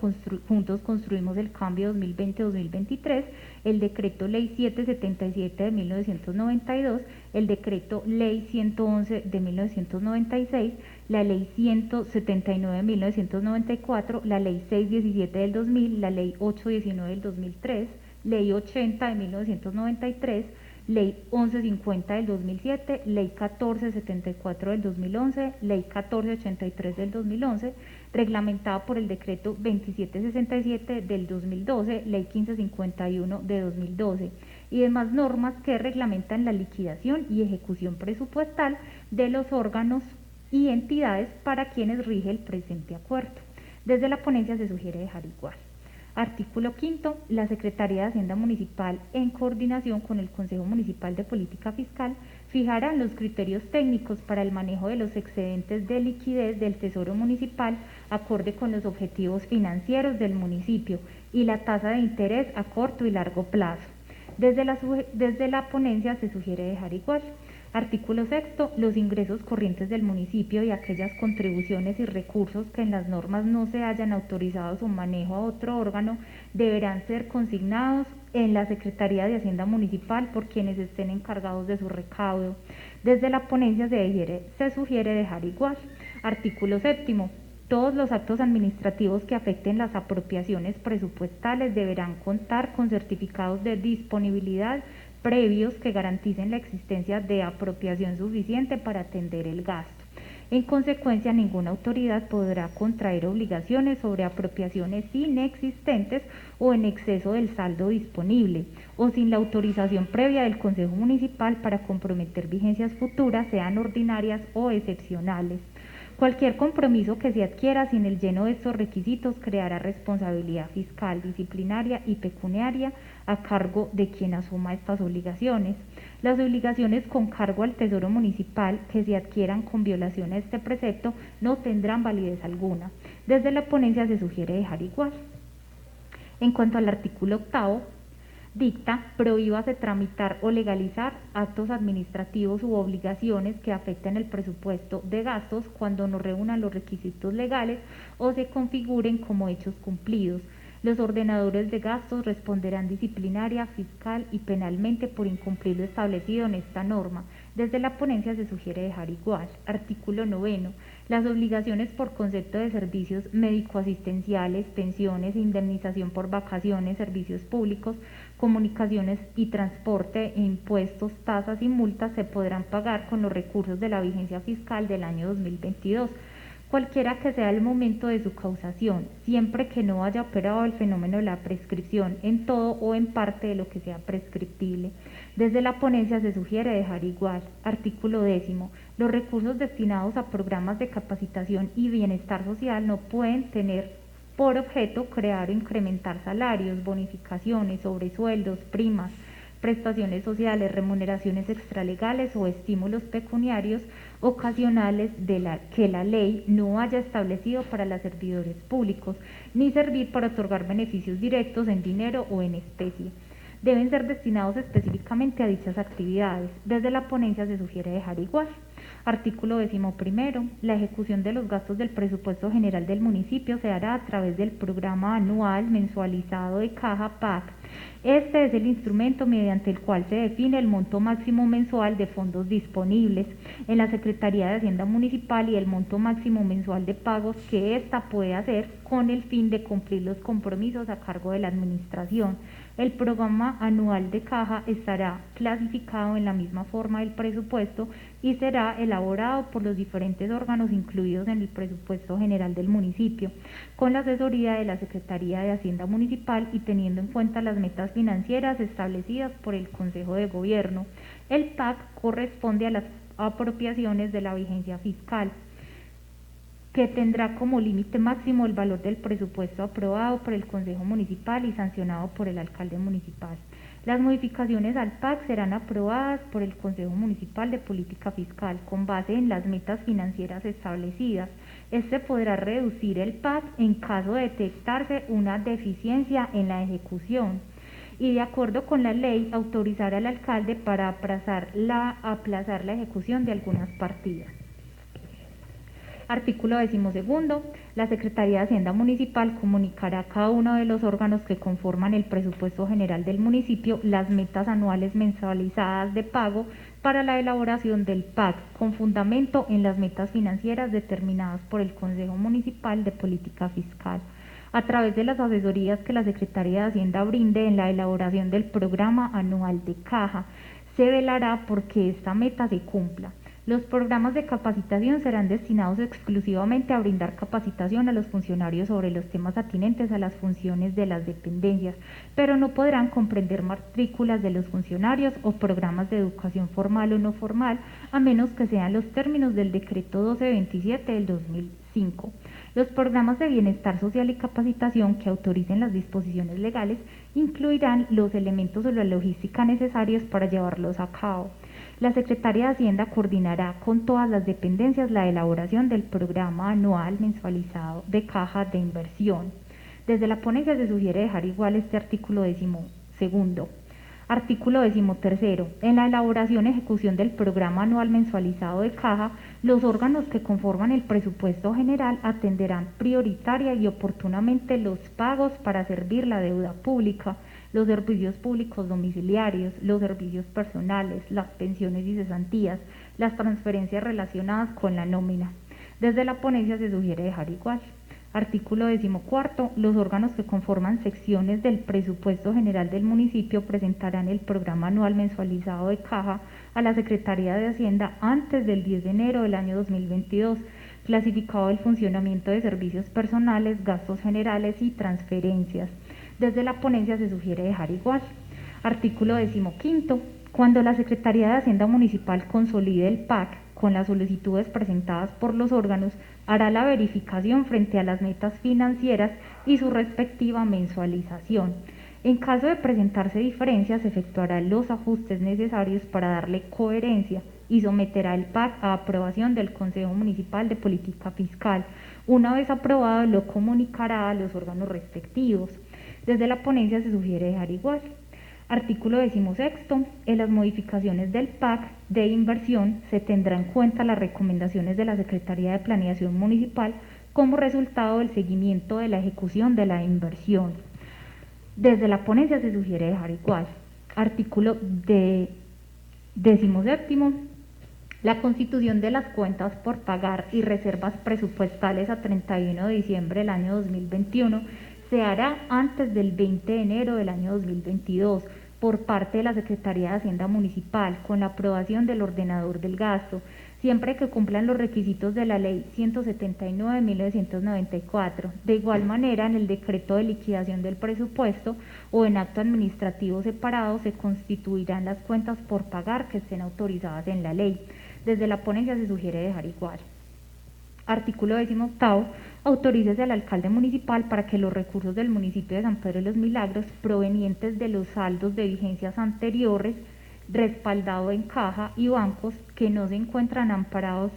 [SPEAKER 3] Construimos el Cambio 2020-2023, el Decreto Ley 777 de 1992, el Decreto Ley 111 de 1996, la Ley 179 de 1994, la Ley 617 del 2000, la Ley 819 del 2003, Ley 80 de 1993, Ley 1150 del 2007, Ley 1474 del 2011, Ley 1483 del 2011, reglamentada por el Decreto 2767 del 2012, Ley 1551 de 2012, y demás normas que reglamentan la liquidación y ejecución presupuestal de los órganos y entidades para quienes rige el presente acuerdo. Desde la ponencia se sugiere dejar igual. Artículo quinto. La Secretaría de Hacienda Municipal, en coordinación con el Consejo Municipal de Política Fiscal, fijarán los criterios técnicos para el manejo de los excedentes de liquidez del Tesoro Municipal acorde con los objetivos financieros del municipio y la tasa de interés a corto y largo plazo. Desde la ponencia se sugiere dejar igual. Artículo 6. Los ingresos corrientes del municipio y aquellas contribuciones y recursos que en las normas no se hayan autorizado su manejo a otro órgano deberán ser consignados en la Secretaría de Hacienda Municipal por quienes estén encargados de su recaudo. Desde la ponencia se sugiere dejar igual. Artículo 7. Todos los actos administrativos que afecten las apropiaciones presupuestales deberán contar con certificados de disponibilidad previos que garanticen la existencia de apropiación suficiente para atender el gasto. En consecuencia, ninguna autoridad podrá contraer obligaciones sobre apropiaciones inexistentes o en exceso del saldo disponible, o sin la autorización previa del Consejo Municipal para comprometer vigencias futuras, sean ordinarias o excepcionales. Cualquier compromiso que se adquiera sin el lleno de estos requisitos creará responsabilidad fiscal, disciplinaria y pecuniaria a cargo de quien asuma estas obligaciones. Las obligaciones con cargo al Tesoro Municipal que se adquieran con violación a este precepto no tendrán validez alguna. Desde la ponencia se sugiere dejar igual. En cuanto al artículo 8, dicta, prohíbase tramitar o legalizar actos administrativos u obligaciones que afecten el presupuesto de gastos cuando no reúnan los requisitos legales o se configuren como hechos cumplidos. Los ordenadores de gastos responderán disciplinaria, fiscal y penalmente por incumplir lo establecido en esta norma. Desde la ponencia se sugiere dejar igual. Artículo 9. Las obligaciones por concepto de servicios médico-asistenciales, pensiones, indemnización por vacaciones, servicios públicos, comunicaciones y transporte, impuestos, tasas y multas se podrán pagar con los recursos de la vigencia fiscal del año 2022. Cualquiera que sea el momento de su causación, siempre que no haya operado el fenómeno de la prescripción en todo o en parte de lo que sea prescriptible. Desde la ponencia se sugiere dejar igual. Artículo 10. Los recursos destinados a programas de capacitación y bienestar social no pueden tener por objeto crear o incrementar salarios, bonificaciones, sobresueldos, primas, prestaciones sociales, remuneraciones extralegales o estímulos pecuniarios ocasionales que la ley no haya establecido para los servidores públicos, ni servir para otorgar beneficios directos en dinero o en especie. Deben ser destinados específicamente a dichas actividades. Desde la ponencia se sugiere dejar igual. Artículo 11. La ejecución de los gastos del presupuesto general del municipio se hará a través del programa anual mensualizado de caja PAC. Este es el instrumento mediante el cual se define el monto máximo mensual de fondos disponibles en la Secretaría de Hacienda Municipal y el monto máximo mensual de pagos que ésta puede hacer con el fin de cumplir los compromisos a cargo de la Administración. El programa anual de caja estará clasificado en la misma forma del presupuesto y será elaborado por los diferentes órganos incluidos en el presupuesto general del municipio, con la asesoría de la Secretaría de Hacienda Municipal y teniendo en cuenta las metas financieras establecidas por el Consejo de Gobierno. El PAC corresponde a las apropiaciones de la vigencia fiscal, que tendrá como límite máximo el valor del presupuesto aprobado por el Consejo Municipal y sancionado por el alcalde municipal. Las modificaciones al PAC serán aprobadas por el Consejo Municipal de Política Fiscal con base en las metas financieras establecidas. Este podrá reducir el PAC en caso de detectarse una deficiencia en la ejecución y, de acuerdo con la ley, autorizar al alcalde para aplazar la ejecución de algunas partidas. Artículo 12. La Secretaría de Hacienda Municipal comunicará a cada uno de los órganos que conforman el presupuesto general del municipio las metas anuales mensualizadas de pago para la elaboración del PAC, con fundamento en las metas financieras determinadas por el Consejo Municipal de Política Fiscal. A través de las asesorías que la Secretaría de Hacienda brinde en la elaboración del programa anual de caja, se velará por que esta meta se cumpla. Los programas de capacitación serán destinados exclusivamente a brindar capacitación a los funcionarios sobre los temas atinentes a las funciones de las dependencias, pero no podrán comprender matrículas de los funcionarios o programas de educación formal o no formal, a menos que sean los términos del Decreto 1227 del 2005. Los programas de bienestar social y capacitación que autoricen las disposiciones legales incluirán los elementos o la logística necesarios para llevarlos a cabo. La Secretaría de Hacienda coordinará con todas las dependencias la elaboración del programa anual mensualizado de caja de inversión. Desde la ponencia se sugiere dejar igual este artículo 12º. Artículo 13º. En la elaboración y ejecución del programa anual mensualizado de caja, los órganos que conforman el presupuesto general atenderán prioritaria y oportunamente los pagos para servir la deuda pública, los servicios públicos domiciliarios, los servicios personales, las pensiones y cesantías, las transferencias relacionadas con la nómina. Desde la ponencia se sugiere dejar igual. Artículo 14º. Los órganos que conforman secciones del presupuesto general del municipio presentarán el programa anual mensualizado de caja a la Secretaría de Hacienda antes del 10 de enero del año 2022, clasificado el funcionamiento de servicios personales, gastos generales y transferencias. Desde la ponencia se sugiere dejar igual. Artículo 15º. Cuando la Secretaría de Hacienda Municipal consolide el PAC con las solicitudes presentadas por los órganos, hará la verificación frente a las metas financieras y su respectiva mensualización. En caso de presentarse diferencias, efectuará los ajustes necesarios para darle coherencia y someterá el PAC a aprobación del Consejo Municipal de Política Fiscal. Una vez aprobado, lo comunicará a los órganos respectivos. Desde la ponencia se sugiere dejar igual. Artículo 16º. En las modificaciones del PAC de inversión se tendrá en cuenta las recomendaciones de la Secretaría de Planeación Municipal como resultado del seguimiento de la ejecución de la inversión. Desde la ponencia se sugiere dejar igual. Artículo 17º. La constitución de las cuentas por pagar y reservas presupuestales a 31 de diciembre del año 2021 se hará antes del 20 de enero del año 2022 por parte de la Secretaría de Hacienda Municipal con la aprobación del ordenador del gasto, siempre que cumplan los requisitos de la Ley 179 de 1994. De igual manera, en el decreto de liquidación del presupuesto o en acto administrativo separado se constituirán las cuentas por pagar que estén autorizadas en la ley. Desde la ponencia se sugiere dejar igual. Artículo 18º. Autorícese al alcalde municipal para que los recursos del municipio de San Pedro de los Milagros provenientes de los saldos de vigencias anteriores, respaldado en caja y bancos que no se encuentran amparados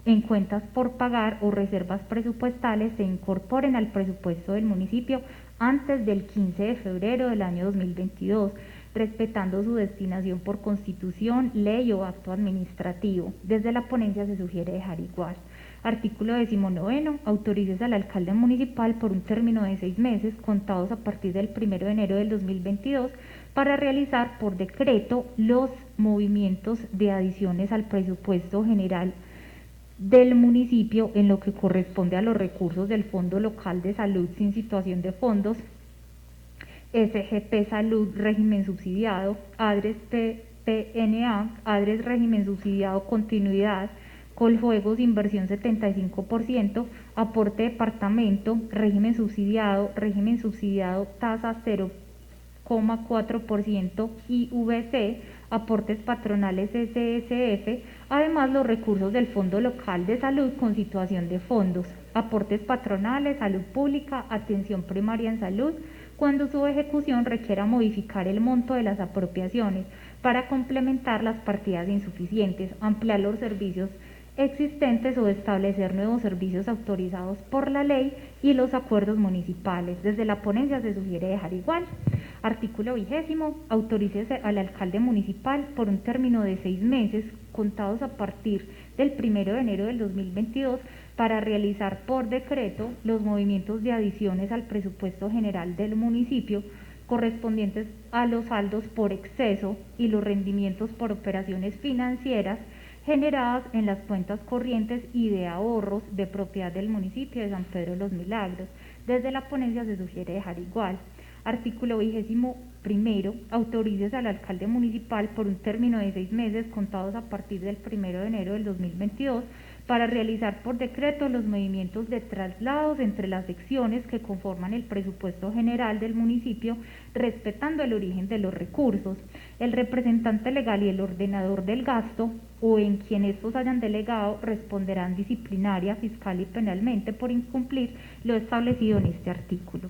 [SPEAKER 3] en cuentas por pagar o reservas presupuestales se incorporen al presupuesto del municipio antes del 15 de febrero del año 2022, respetando su destinación por constitución, ley o acto administrativo. Desde la ponencia se sugiere dejar igual. Artículo 19º. Autorícese al alcalde municipal por un término de 6 meses, contados a partir del 1 de enero del 2022, para realizar por decreto los movimientos de adiciones al presupuesto general del municipio en lo que corresponde a los recursos del Fondo Local de Salud sin situación de fondos, SGP Salud régimen subsidiado, ADRES PNA, ADRES régimen subsidiado continuidad, Coljuegos inversión 75%, aporte departamento, régimen subsidiado tasa 0,4% IVC, aportes patronales SSF, además los recursos del Fondo Local de Salud con situación de fondos, aportes patronales, salud pública, atención primaria en salud, cuando su ejecución requiera modificar el monto de las apropiaciones para complementar las partidas insuficientes, ampliar los servicios existentes o establecer nuevos servicios autorizados por la ley y los acuerdos municipales. Desde la ponencia se sugiere dejar igual. Artículo 20º. Autorícese al alcalde municipal por un término de 6 meses, contados a partir del 1 de enero del 2022, para realizar por decreto los movimientos de adiciones al presupuesto general del municipio correspondientes a los saldos por exceso y los rendimientos por operaciones financieras generadas en las cuentas corrientes y de ahorros de propiedad del municipio de San Pedro de los Milagros. Desde la ponencia se sugiere dejar igual. Artículo 21. Autorícese al alcalde municipal por un término de 6 meses contados a partir del 1 de enero del 2022 para realizar por decreto los movimientos de traslados entre las secciones que conforman el presupuesto general del municipio, respetando el origen de los recursos. El representante legal y el ordenador del gasto, o en quien estos hayan delegado, responderán disciplinaria, fiscal y penalmente por incumplir lo establecido en este artículo.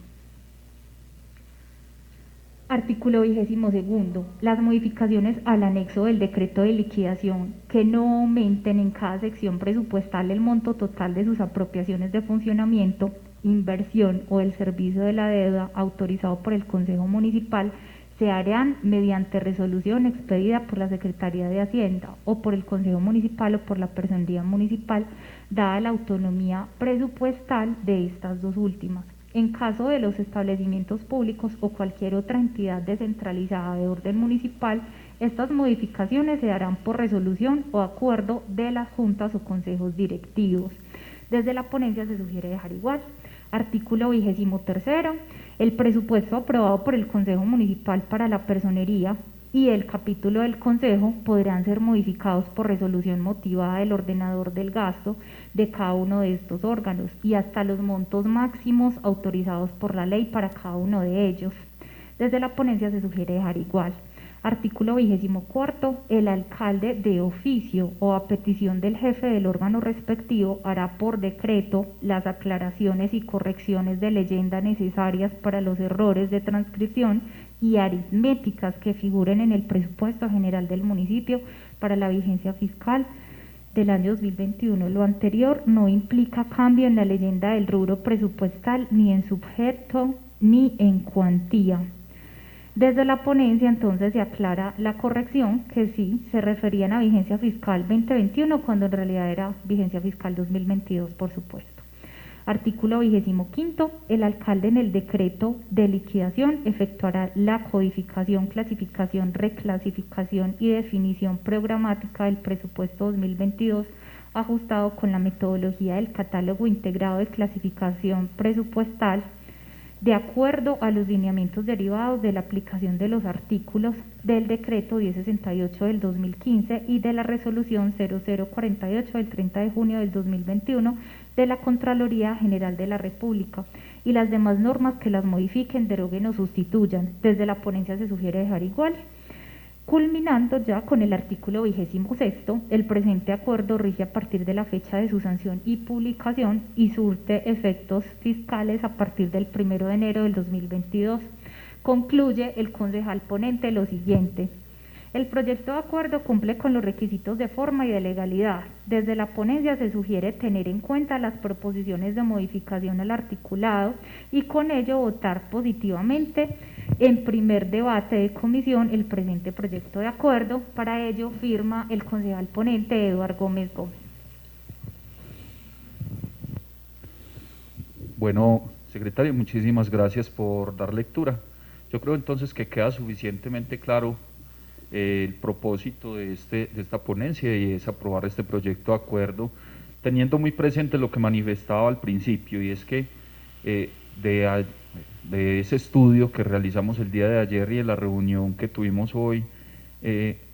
[SPEAKER 3] Artículo 22. Las modificaciones al anexo del decreto de liquidación que no aumenten en cada sección presupuestal el monto total de sus apropiaciones de funcionamiento, inversión o el servicio de la deuda autorizado por el Consejo Municipal se harán mediante resolución expedida por la Secretaría de Hacienda o por el Consejo Municipal o por la Personería Municipal, dada la autonomía presupuestal de estas dos últimas. En caso de los establecimientos públicos o cualquier otra entidad descentralizada de orden municipal, estas modificaciones se harán por resolución o acuerdo de las juntas o consejos directivos. Desde la ponencia se sugiere dejar igual. Artículo 23. El presupuesto aprobado por el Consejo Municipal para la Personería y el capítulo del Consejo podrán ser modificados por resolución motivada del ordenador del gasto de cada uno de estos órganos y hasta los montos máximos autorizados por la ley para cada uno de ellos. Desde la ponencia se sugiere dejar igual. Artículo 24. El alcalde de oficio o a petición del jefe del órgano respectivo hará por decreto las aclaraciones y correcciones de leyenda necesarias para los errores de transcripción y aritméticas que figuren en el presupuesto general del municipio para la vigencia fiscal del año 2021. Lo anterior no implica cambio en la leyenda del rubro presupuestal, ni en sujeto, ni en cuantía. Desde la ponencia entonces se aclara la corrección que sí se referían a vigencia fiscal 2021 cuando en realidad era vigencia fiscal 2022, por supuesto. Artículo 25. El alcalde en el decreto de liquidación efectuará la codificación, clasificación, reclasificación y definición programática del presupuesto 2022 ajustado con la metodología del catálogo integrado de clasificación presupuestal de acuerdo a los lineamientos derivados de la aplicación de los artículos del decreto 1068 del 2015 y de la resolución 0048 del 30 de junio del 2021 de la Contraloría General de la República y las demás normas que las modifiquen, deroguen o sustituyan. Desde la ponencia se sugiere dejar igual. Culminando ya con el artículo 26, el presente acuerdo rige a partir de la fecha de su sanción y publicación y surte efectos fiscales a partir del 1 de enero del 2022. Concluye el concejal ponente lo siguiente. El proyecto de acuerdo cumple con los requisitos de forma y de legalidad. Desde la ponencia se sugiere tener en cuenta las proposiciones de modificación al articulado y con ello votar positivamente en primer debate de comisión el presente proyecto de acuerdo. Para ello firma el concejal ponente Eduardo Gómez Gómez.
[SPEAKER 4] Bueno, secretario, muchísimas gracias por dar lectura. Yo creo entonces que queda suficientemente claro el propósito de esta ponencia y es aprobar este proyecto de acuerdo, teniendo muy presente lo que manifestaba al principio, y es que de ese estudio que realizamos el día de ayer y de la reunión que tuvimos hoy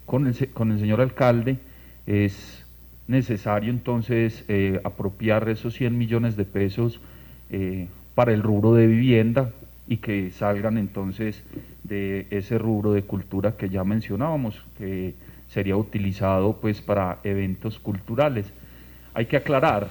[SPEAKER 4] con el señor alcalde, es necesario entonces apropiar esos 100 millones de pesos para el rubro de vivienda y que salgan entonces de ese rubro de cultura que ya mencionábamos, que sería utilizado pues para eventos culturales. Hay que aclarar,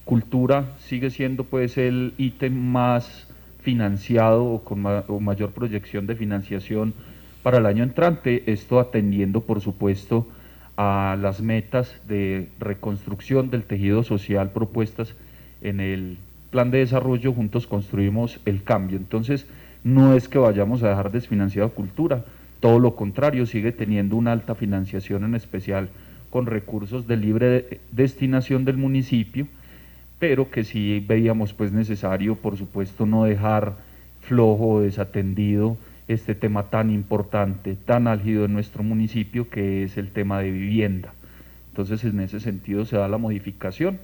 [SPEAKER 4] cultura sigue siendo pues el ítem más financiado o con mayor proyección de financiación para el año entrante, esto atendiendo por supuesto a las metas de reconstrucción del tejido social propuestas en el Plan de Desarrollo Juntos Construimos el Cambio. Entonces, no es que vayamos a dejar desfinanciado cultura, todo lo contrario, sigue teniendo una alta financiación, en especial con recursos de libre destinación del municipio, pero que sí veíamos pues necesario, por supuesto, no dejar flojo o desatendido este tema tan importante, tan álgido en nuestro municipio, que es el tema de vivienda. Entonces, en ese sentido se da la modificación.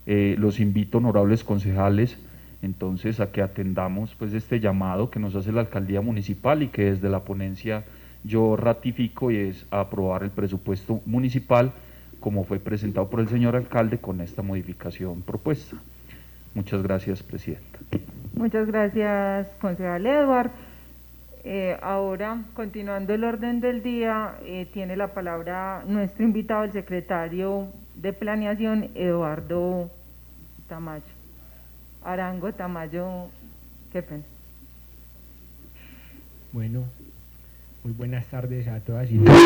[SPEAKER 4] Los invito, honorables concejales, entonces a que atendamos pues este llamado que nos hace la alcaldía municipal y que desde la ponencia yo ratifico, y es a aprobar el presupuesto municipal como fue presentado por el señor alcalde con esta modificación propuesta. Muchas gracias, presidenta.
[SPEAKER 2] Muchas gracias, concejal Edward. Ahora, continuando el orden del día, tiene la palabra nuestro invitado, el secretario de Planeación, Eduardo Tamayo. Arango Tamayo, qué pena.
[SPEAKER 5] Bueno, muy buenas tardes a todas y todos.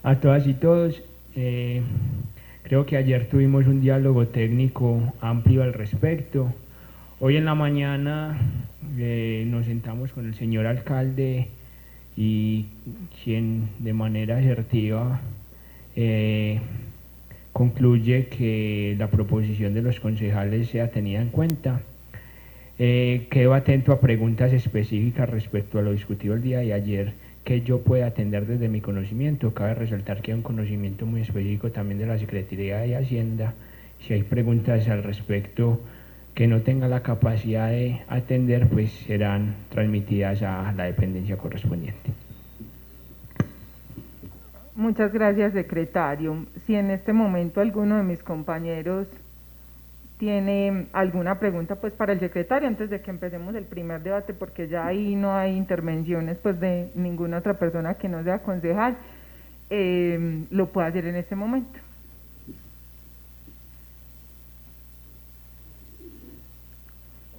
[SPEAKER 5] A todas y todos, creo que ayer tuvimos un diálogo técnico amplio al respecto. Hoy en la mañana nos sentamos con el señor alcalde y quien de manera asertiva concluye que la proposición de los concejales sea tenida en cuenta. Quedo atento a preguntas específicas respecto a lo discutido el día de ayer que yo pueda atender desde mi conocimiento. Cabe resaltar que hay un conocimiento muy específico también de la Secretaría de Hacienda. Si hay preguntas al respecto que no tenga la capacidad de atender, pues serán transmitidas a la dependencia correspondiente.
[SPEAKER 2] Muchas gracias, secretario. Si en este momento alguno de mis compañeros tiene alguna pregunta pues para el secretario antes de que empecemos el primer debate, porque ya ahí no hay intervenciones pues de ninguna otra persona que no sea concejal, lo puede hacer en este momento.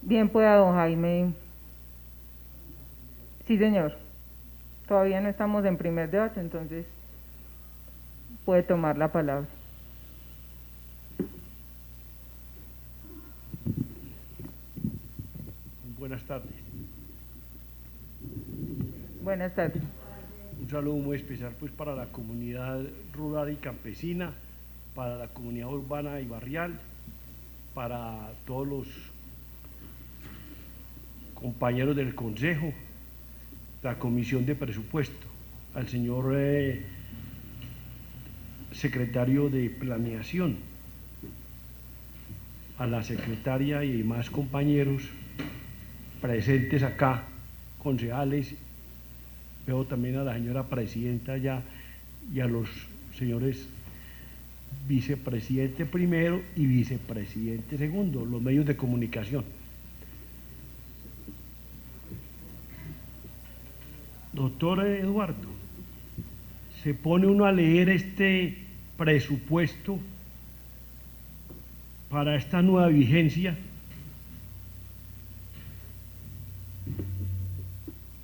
[SPEAKER 2] Bien, pueda don Jaime. Sí, señor. Todavía no estamos en primer debate, entonces puede tomar la palabra.
[SPEAKER 6] Buenas tardes.
[SPEAKER 2] Buenas tardes.
[SPEAKER 6] Un saludo muy especial pues para la comunidad rural y campesina, para la comunidad urbana y barrial, para todos los compañeros del Consejo, la Comisión de Presupuesto, al señor secretario de Planeación, a la secretaria y demás compañeros presentes acá, concejales, veo también a la señora presidenta ya y a los señores vicepresidente primero y vicepresidente segundo, los medios de comunicación. Doctor Eduardo, se pone uno a leer este presupuesto para esta nueva vigencia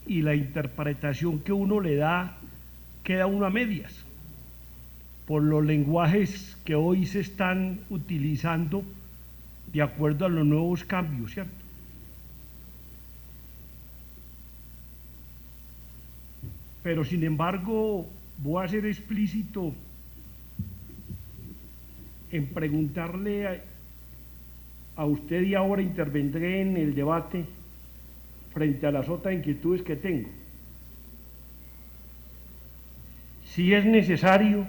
[SPEAKER 6] y la interpretación que uno le da queda uno a medias por los lenguajes que hoy se están utilizando de acuerdo a los nuevos cambios, ¿cierto? Pero sin embargo voy a ser explícito en preguntarle a usted, y ahora intervendré en el debate frente a las otras inquietudes que tengo. Si es necesario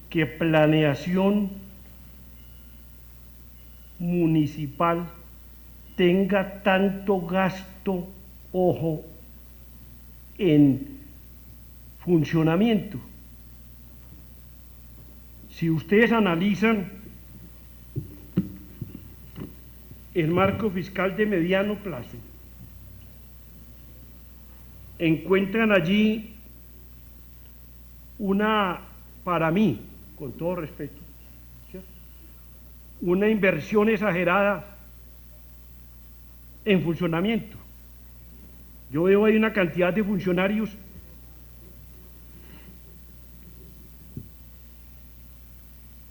[SPEAKER 6] que Planeación municipal tenga tanto gasto, ojo, en funcionamiento. Si ustedes analizan el marco fiscal de mediano plazo, encuentran allí una, para mí, con todo respeto, ¿cierto?, una inversión exagerada en funcionamiento. Yo veo ahí una cantidad de funcionarios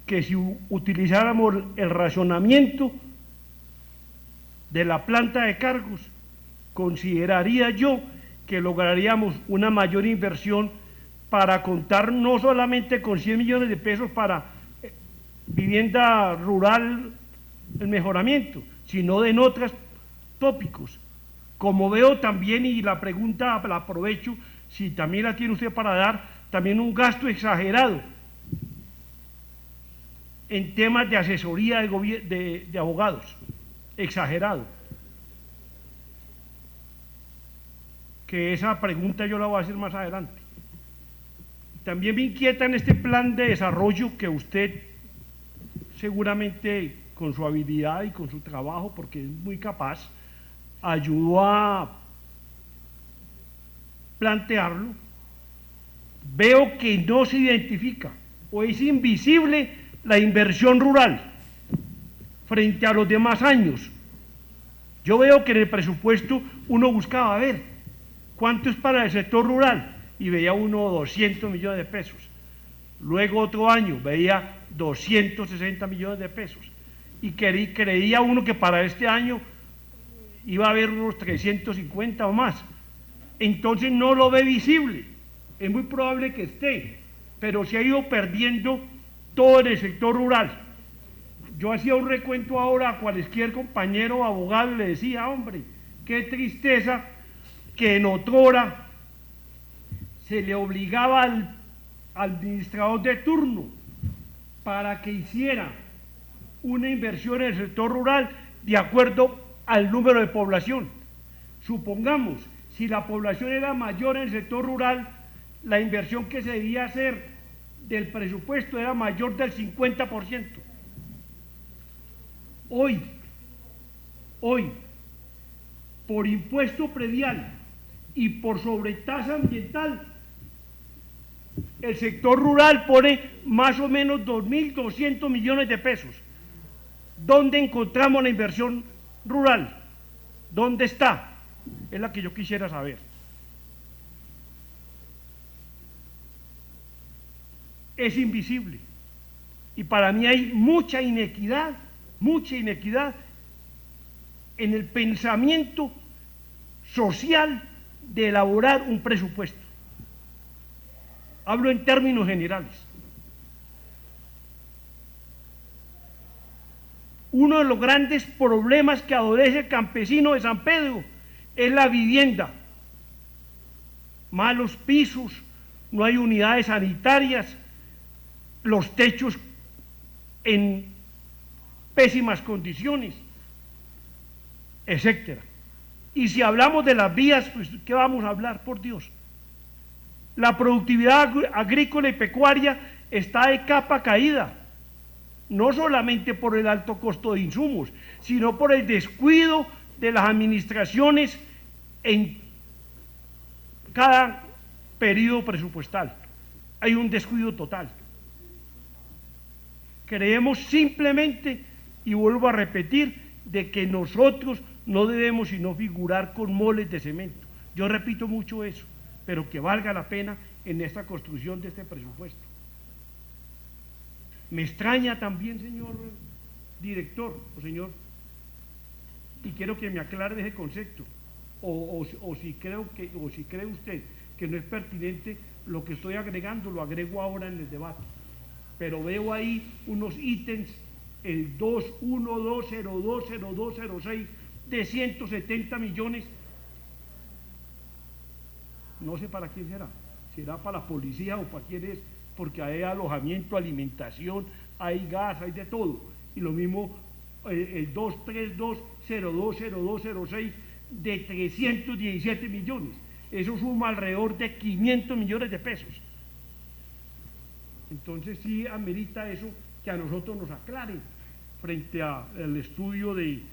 [SPEAKER 6] que si utilizáramos el racionamiento de la planta de cargos, consideraría yo que lograríamos una mayor inversión para contar no solamente con 100 millones de pesos para vivienda rural, el mejoramiento, sino en otros tópicos. Como veo también, y la pregunta la aprovecho, si también la tiene usted para dar, también un gasto exagerado en temas de asesoría de abogados, exagerado. Que esa pregunta yo la voy a hacer más adelante. También me inquieta en este plan de desarrollo que usted seguramente con su habilidad y con su trabajo, porque es muy capaz, ayudó a plantearlo. Veo que no se identifica o es invisible la inversión rural frente a los demás años. Yo veo que en el presupuesto uno buscaba ver cuánto es para el sector rural y veía uno 200 millones de pesos. Luego otro año veía 260 millones de pesos y creía uno que para este año iba a haber unos 350 o más. Entonces no lo ve visible. Es muy probable que esté, pero se ha ido perdiendo todo en el sector rural. Yo hacía un recuento ahora a cualquier compañero abogado y le decía, hombre, qué tristeza que en otrora se le obligaba al administrador de turno para que hiciera una inversión en el sector rural de acuerdo al número de población. Supongamos, si la población era mayor en el sector rural, la inversión que se debía hacer del presupuesto era mayor del 50%. Hoy, por impuesto predial y por sobretasa ambiental, el sector rural pone más o menos 2.200 millones de pesos. ¿Dónde encontramos la inversión rural? ¿Dónde está? Es la que yo quisiera saber. Es invisible. Y para mí hay mucha inequidad en el pensamiento social de elaborar un presupuesto. Hablo en términos generales. Uno de los grandes problemas que adolece el campesino de San Pedro es la vivienda. Malos pisos, no hay unidades sanitarias, los techos en pésimas condiciones, etcétera. Y si hablamos de las vías, pues ¿qué vamos a hablar, por Dios? La productividad agrícola y pecuaria está de capa caída, no solamente por el alto costo de insumos, sino por el descuido de las administraciones en cada periodo presupuestal. Hay un descuido total. Creemos simplemente, y vuelvo a repetir, de que nosotros no debemos sino figurar con moles de cemento. Yo repito mucho eso, pero que valga la pena en esta construcción de este presupuesto. Me extraña también, señor director o señor, y quiero que me aclare ese concepto, o si cree usted que no es pertinente lo que estoy agregando, lo agrego ahora en el debate. Pero veo ahí unos ítems, el 212020206 de 170 millones, no sé para quién será para la policía o para quién es, porque hay alojamiento, alimentación, hay gas, hay de todo, y lo mismo el 232020206 de 317 millones, eso suma alrededor de 500 millones de pesos. Entonces sí amerita eso que a nosotros nos aclaren frente al estudio del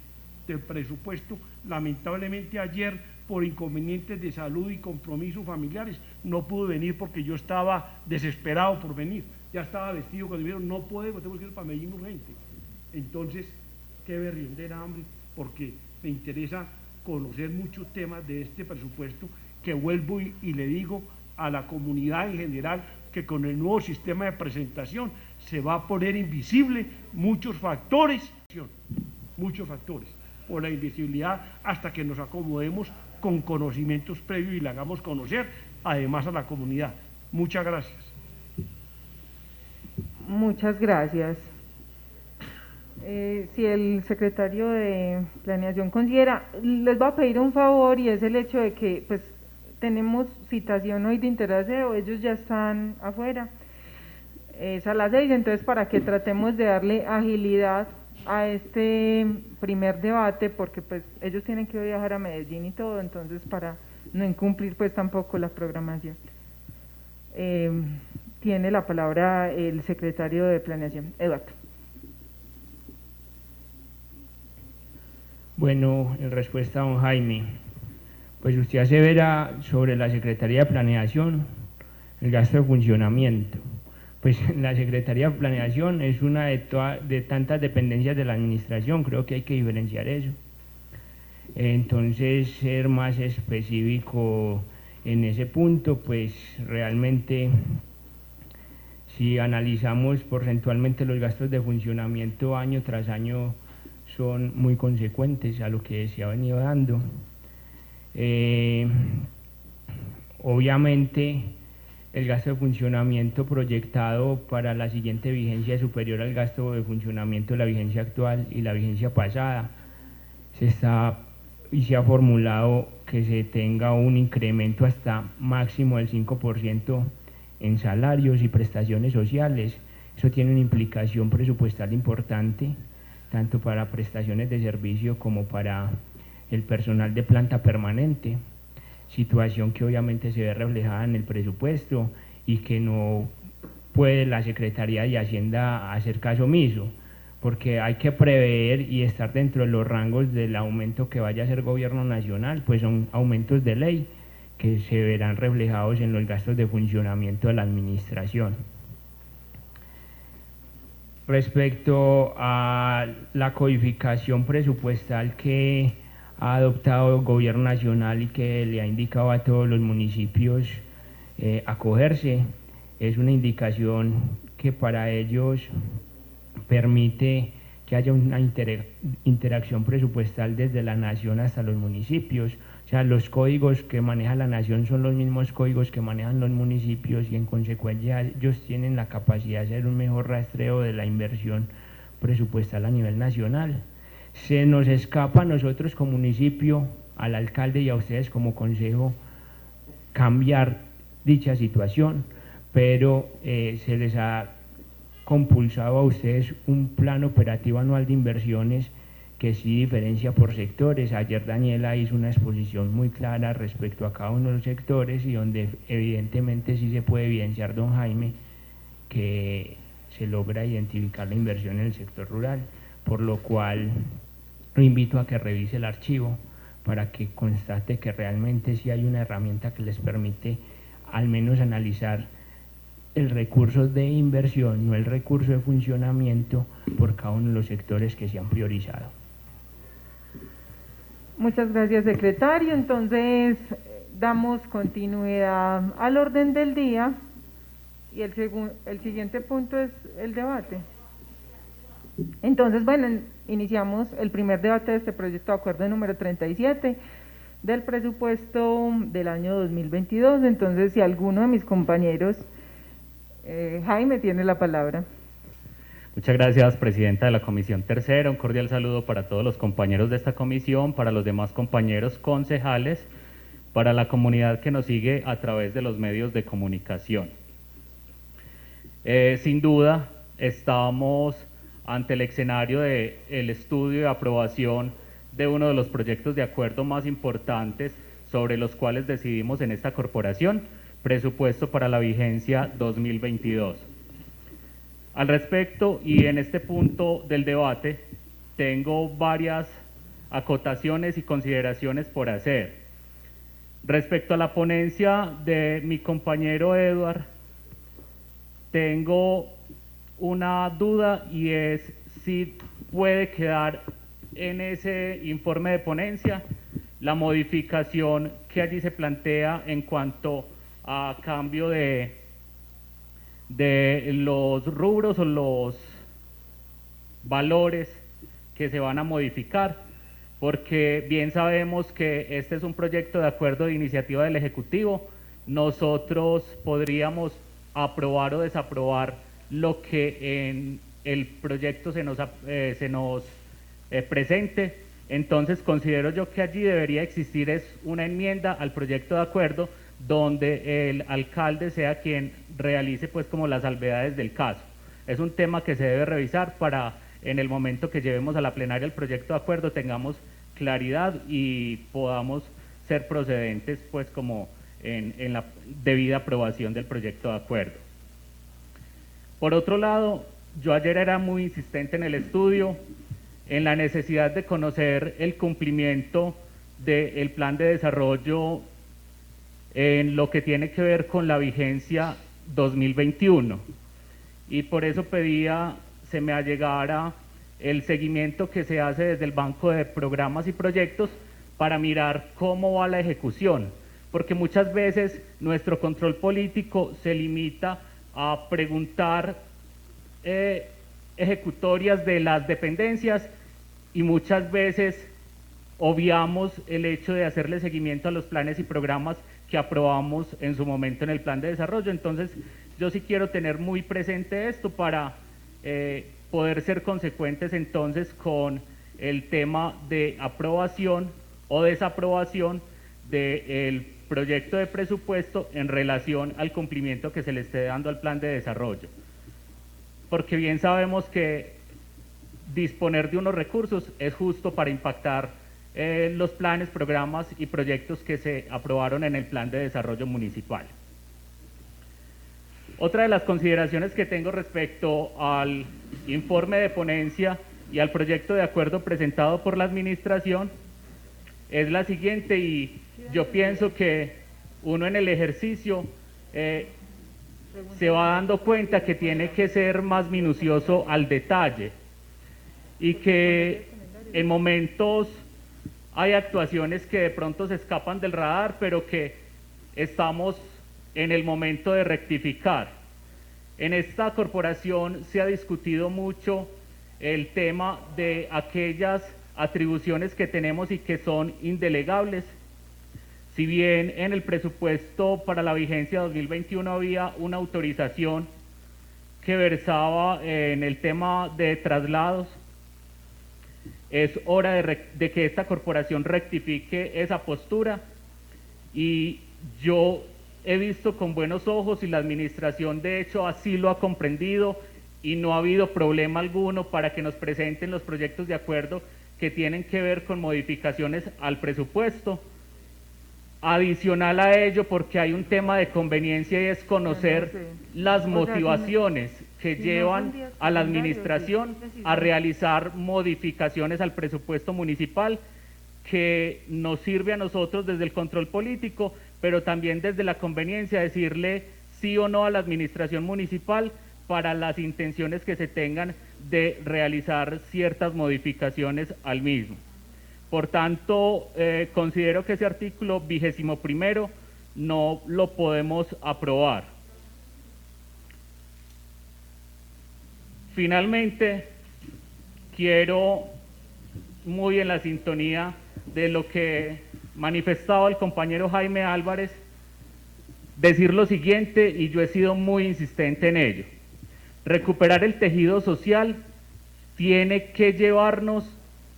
[SPEAKER 6] presupuesto. Lamentablemente ayer, por inconvenientes de salud y compromisos familiares, no pude venir porque yo estaba desesperado por venir. Ya estaba vestido cuando me dijeron, no podemos, tenemos que ir para Medellín urgente. Entonces, qué berriondera, hambre, porque me interesa conocer muchos temas de este presupuesto, que vuelvo y le digo a la comunidad en general que con el nuevo sistema de presentación se va a poner invisible muchos factores, por la invisibilidad, hasta que nos acomodemos con conocimientos previos y le hagamos conocer además a la comunidad. Muchas gracias.
[SPEAKER 2] Muchas gracias. Si el secretario de Planeación considera, les voy a pedir un favor, y es el hecho de que pues tenemos citación hoy de Interaseo, ellos ya están afuera, es a las 6, entonces para que tratemos de darle agilidad a este primer debate, porque pues ellos tienen que viajar a Medellín y todo, entonces para no incumplir pues tampoco la programación. Tiene la palabra el secretario de Planeación, Eduardo.
[SPEAKER 5] Bueno, en respuesta a don Jaime, pues usted asevera sobre la Secretaría de Planeación el gasto de funcionamiento. Pues la Secretaría de Planeación es una de tantas dependencias de la administración, creo que hay que diferenciar eso. Entonces, ser más específico en ese punto, pues realmente si analizamos porcentualmente los gastos de funcionamiento año tras año son muy consecuentes a lo que se ha venido dando. Obviamente el gasto de funcionamiento proyectado para la siguiente vigencia es superior al gasto de funcionamiento de la vigencia actual y la vigencia pasada. Se ha formulado que se tenga un incremento hasta máximo del 5% en salarios y prestaciones sociales. Eso tiene una implicación presupuestal importante, tanto para prestaciones de servicio como para el personal de planta permanente, situación que obviamente se ve reflejada en el presupuesto y que no puede la Secretaría de Hacienda hacer caso omiso, porque hay que prever y estar dentro de los rangos del aumento que vaya a hacer gobierno nacional, pues son aumentos de ley que se verán reflejados en los gastos de funcionamiento de la administración. Respecto a la codificación presupuestal que ha adoptado el gobierno nacional y que le ha indicado a todos los municipios acogerse, es una indicación que para ellos permite que haya una interacción presupuestal desde la nación hasta los municipios. O sea, los códigos que maneja la nación son los mismos códigos que manejan los municipios y en consecuencia ellos tienen la capacidad de hacer un mejor rastreo de la inversión presupuestal a nivel nacional. Se nos escapa a nosotros como municipio, al alcalde y a ustedes como consejo cambiar dicha situación, pero se les ha compulsado a ustedes un plan operativo anual de inversiones que sí diferencia por sectores. Ayer Daniela hizo una exposición muy clara respecto a cada uno de los sectores y donde evidentemente sí se puede evidenciar, don Jaime, que se logra identificar la inversión en el sector rural, por lo cual lo invito a que revise el archivo para que constate que realmente sí hay una herramienta que les permite al menos analizar el recurso de inversión, no el recurso de funcionamiento, por cada uno de los sectores que se han priorizado.
[SPEAKER 2] Muchas gracias, secretario. Entonces, damos continuidad al orden del día y el siguiente punto es el debate. Entonces, bueno, iniciamos el primer debate de este proyecto de acuerdo número 37 del presupuesto del año 2022. Entonces, si alguno de mis compañeros, Jaime, tiene la palabra.
[SPEAKER 7] Muchas gracias, presidenta de la Comisión Tercera. Un cordial saludo para todos los compañeros de esta comisión, para los demás compañeros concejales, para la comunidad que nos sigue a través de los medios de comunicación. Sin duda, estamos ante el escenario del estudio y aprobación de uno de los proyectos de acuerdo más importantes sobre los cuales decidimos en esta corporación, presupuesto para la vigencia 2022. Al respecto, y en este punto del debate, tengo varias acotaciones y consideraciones por hacer. Respecto a la ponencia de mi compañero Edward, tengo una duda y es si puede quedar en ese informe de ponencia la modificación que allí se plantea en cuanto a cambio de los rubros o los valores que se van a modificar, porque bien sabemos que este es un proyecto de acuerdo de iniciativa del Ejecutivo. Nosotros podríamos aprobar o desaprobar lo que en el proyecto se nos presente. Entonces considero yo que allí debería existir una enmienda al proyecto de acuerdo donde el alcalde sea quien realice pues como las salvedades del caso. Es un tema que se debe revisar para en el momento que llevemos a la plenaria el proyecto de acuerdo tengamos claridad y podamos ser procedentes pues como en la debida aprobación del proyecto de acuerdo. Por otro lado, yo ayer era muy insistente en el estudio, en la necesidad de conocer el cumplimiento del plan de desarrollo en lo que tiene que ver con la vigencia 2021. Y por eso pedía se me allegara el seguimiento que se hace desde el Banco de Programas y Proyectos para mirar cómo va la ejecución, porque muchas veces nuestro control político se limita a preguntar ejecutorias de las dependencias y muchas veces obviamos el hecho de hacerle seguimiento a los planes y programas que aprobamos en su momento en el plan de desarrollo. Entonces, yo sí quiero tener muy presente esto para poder ser consecuentes entonces con el tema de aprobación o desaprobación del proyecto de presupuesto en relación al cumplimiento que se le esté dando al plan de desarrollo. Porque bien sabemos que disponer de unos recursos es justo para impactar los planes, programas y proyectos que se aprobaron en el plan de desarrollo municipal. Otra de las consideraciones que tengo respecto al informe de ponencia y al proyecto de acuerdo presentado por la administración es la siguiente, y yo pienso que uno en el ejercicio se va dando cuenta que tiene que ser más minucioso al detalle y que en momentos hay actuaciones que de pronto se escapan del radar, pero que estamos en el momento de rectificar. En esta corporación se ha discutido mucho el tema de aquellas atribuciones que tenemos y que son indelegables. Si bien en el presupuesto para la vigencia 2021 había una autorización que versaba en el tema de traslados, es hora de que esta corporación rectifique esa postura, y yo he visto con buenos ojos, y la administración de hecho así lo ha comprendido, y no ha habido problema alguno para que nos presenten los proyectos de acuerdo que tienen que ver con modificaciones al presupuesto. Adicional a ello, porque hay un tema de conveniencia y es conocer las motivaciones que llevan a la administración a realizar modificaciones al presupuesto municipal, que nos sirve a nosotros desde el control político, pero también desde la conveniencia, decirle sí o no a la administración municipal para las intenciones que se tengan de realizar ciertas modificaciones al mismo. Por tanto, considero que ese artículo 21º no lo podemos aprobar. Finalmente, quiero, muy en la sintonía de lo que manifestaba el compañero Jaime Álvarez, decir lo siguiente, y yo he sido muy insistente en ello. Recuperar el tejido social tiene que llevarnos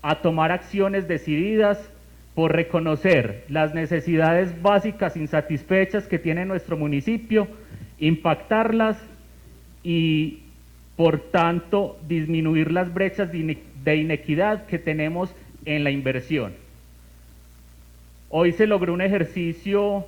[SPEAKER 7] a tomar acciones decididas por reconocer las necesidades básicas insatisfechas que tiene nuestro municipio, impactarlas y, por tanto, disminuir las brechas de inequidad que tenemos en la inversión. Hoy se logró un ejercicio,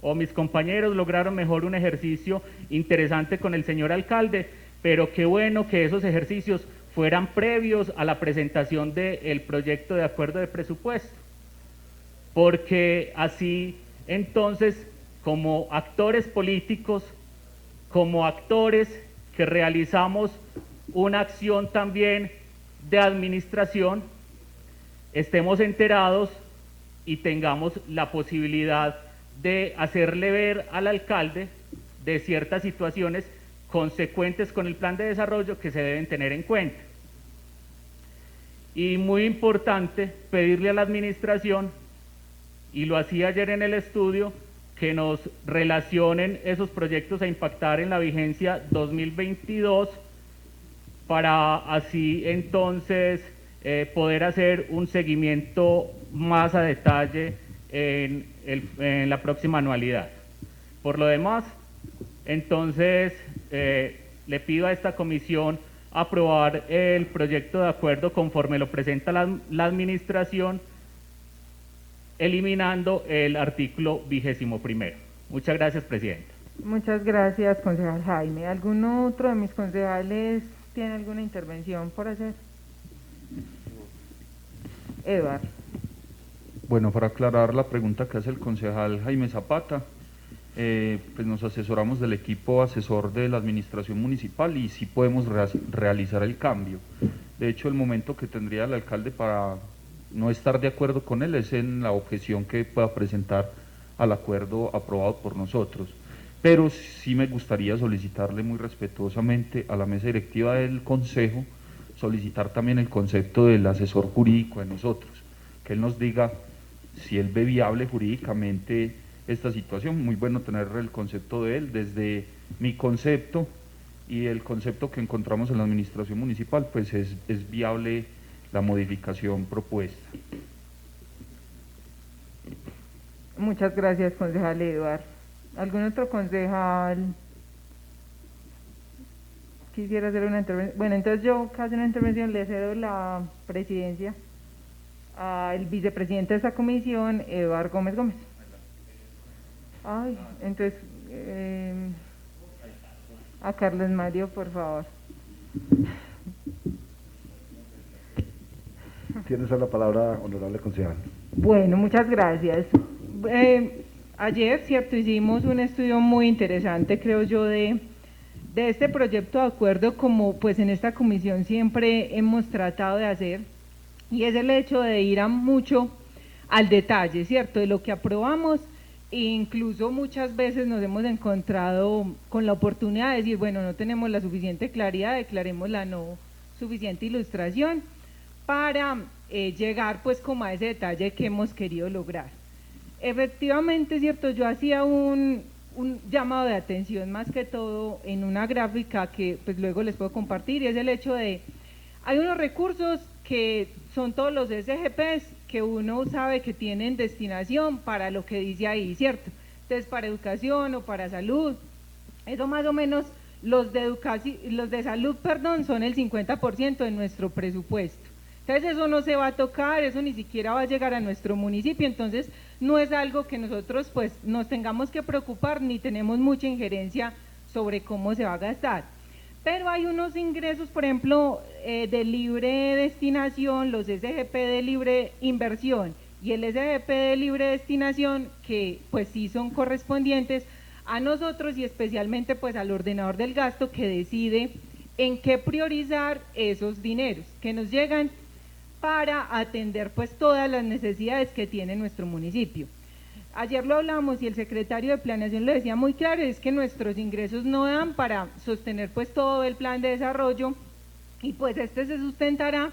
[SPEAKER 7] o mis compañeros lograron mejor un ejercicio interesante con el señor alcalde, pero qué bueno que esos ejercicios fueran previos a la presentación del proyecto de acuerdo de presupuesto, porque así entonces, como actores políticos, como actores que realizamos una acción también de administración, estemos enterados y tengamos la posibilidad de hacerle ver al alcalde de ciertas situaciones consecuentes con el plan de desarrollo que se deben tener en cuenta. Y muy importante, pedirle a la administración, y lo hacía ayer en el estudio, que nos relacionen esos proyectos a impactar en la vigencia 2022 para así entonces poder hacer un seguimiento más a detalle en la próxima anualidad. Por lo demás, entonces le pido a esta comisión aprobar el proyecto de acuerdo conforme lo presenta la administración, eliminando el artículo 21º. Muchas gracias, presidenta.
[SPEAKER 2] Muchas gracias, concejal Jaime. ¿Algún otro de mis concejales tiene alguna intervención por hacer? Eduardo.
[SPEAKER 4] Bueno, para aclarar la pregunta que hace el concejal Jaime Zapata, pues nos asesoramos del equipo asesor de la administración municipal y sí podemos realizar el cambio. De hecho, el momento que tendría el alcalde para no estar de acuerdo con él es en la objeción que pueda presentar al acuerdo aprobado por nosotros. Pero sí me gustaría solicitarle muy respetuosamente a la mesa directiva del Consejo, solicitar también el concepto del asesor jurídico de nosotros, que él nos diga si él ve viable jurídicamente esta situación. Muy bueno tener el concepto de él. Desde mi concepto y el concepto que encontramos en la administración municipal, pues es viable la modificación propuesta.
[SPEAKER 2] Muchas gracias, concejal Eduardo. ¿Algún otro concejal quisiera hacer una intervención? Bueno, entonces yo, que hace una intervención, le cedo la presidencia al vicepresidente de esta comisión, Eduardo Gómez Gómez. Ay, entonces, a Carlos Mario, por favor.
[SPEAKER 8] Tiene usted la palabra, honorable concejal.
[SPEAKER 2] Bueno, muchas gracias. Ayer, cierto, hicimos un estudio muy interesante, creo yo, de este proyecto de acuerdo, como pues en esta comisión siempre hemos tratado de hacer, y es el hecho de ir mucho al detalle, cierto, de lo que aprobamos, e incluso muchas veces nos hemos encontrado con la oportunidad de decir, bueno, no tenemos la suficiente claridad, declaremos la no suficiente ilustración para llegar pues como a ese detalle que hemos querido lograr. Efectivamente, cierto, yo hacía un llamado de atención más que todo en una gráfica que pues luego les puedo compartir, y es el hecho de, hay unos recursos que son todos los SGPs que uno sabe que tienen destinación para lo que dice ahí, ¿cierto? Entonces, para educación o para salud, eso más o menos, los de salud, perdón, son el 50% de nuestro presupuesto. Entonces eso no se va a tocar, eso ni siquiera va a llegar a nuestro municipio, entonces no es algo que nosotros pues nos tengamos que preocupar, ni tenemos mucha injerencia sobre cómo se va a gastar. Pero hay unos ingresos, por ejemplo, de libre destinación, los SGP de libre inversión y el SGP de libre destinación, que pues sí son correspondientes a nosotros y especialmente pues al ordenador del gasto, que decide en qué priorizar esos dineros que nos llegan para atender pues todas las necesidades que tiene nuestro municipio. Ayer lo hablamos y el secretario de Planeación lo decía muy claro, es que nuestros ingresos no dan para sostener pues todo el plan de desarrollo, y pues este se sustentará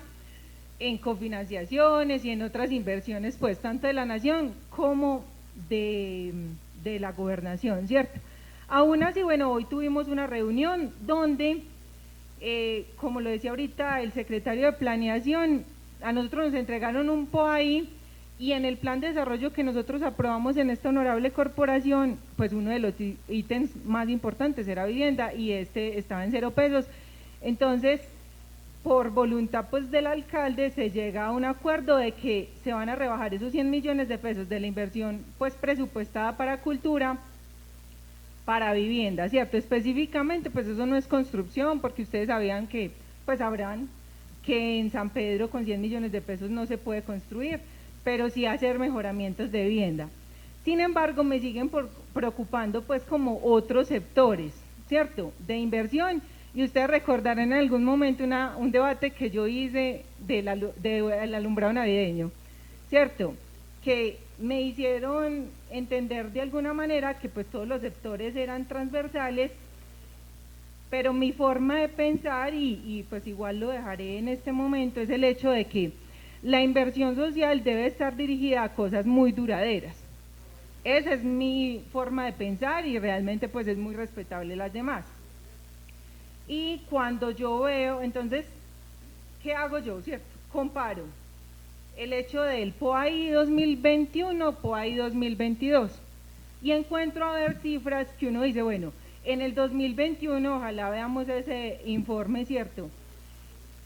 [SPEAKER 2] en cofinanciaciones y en otras inversiones pues tanto de la nación como de la gobernación, ¿cierto? Aún así, bueno, hoy tuvimos una reunión donde, como lo decía ahorita el secretario de Planeación, a nosotros nos entregaron un POAI, y en el plan de desarrollo que nosotros aprobamos en esta honorable corporación, pues uno de los ítems más importantes era vivienda, y este estaba en 0 pesos. Entonces, por voluntad pues del alcalde, se llega a un acuerdo de que se van a rebajar esos 100 millones de pesos de la inversión pues presupuestada para cultura, para vivienda, ¿cierto? Específicamente, pues eso no es construcción, porque ustedes sabían que, pues sabrán que en San Pedro con 100 millones de pesos no se puede construir, pero sí hacer mejoramientos de vivienda. Sin embargo, me siguen preocupando pues como otros sectores, ¿cierto?, de inversión, y ustedes recordarán en algún momento un debate que yo hice del alumbrado navideño, ¿cierto?, que me hicieron entender de alguna manera que pues todos los sectores eran transversales, pero mi forma de pensar, y pues igual lo dejaré en este momento, es el hecho de que la inversión social debe estar dirigida a cosas muy duraderas. Esa es mi forma de pensar, y realmente pues es muy respetable las demás. Y cuando yo veo, entonces, ¿qué hago yo, cierto? Comparo el hecho del POAI 2021, POAI 2022, y encuentro a ver cifras que uno dice, bueno, en el 2021, ojalá veamos ese informe, ¿cierto?,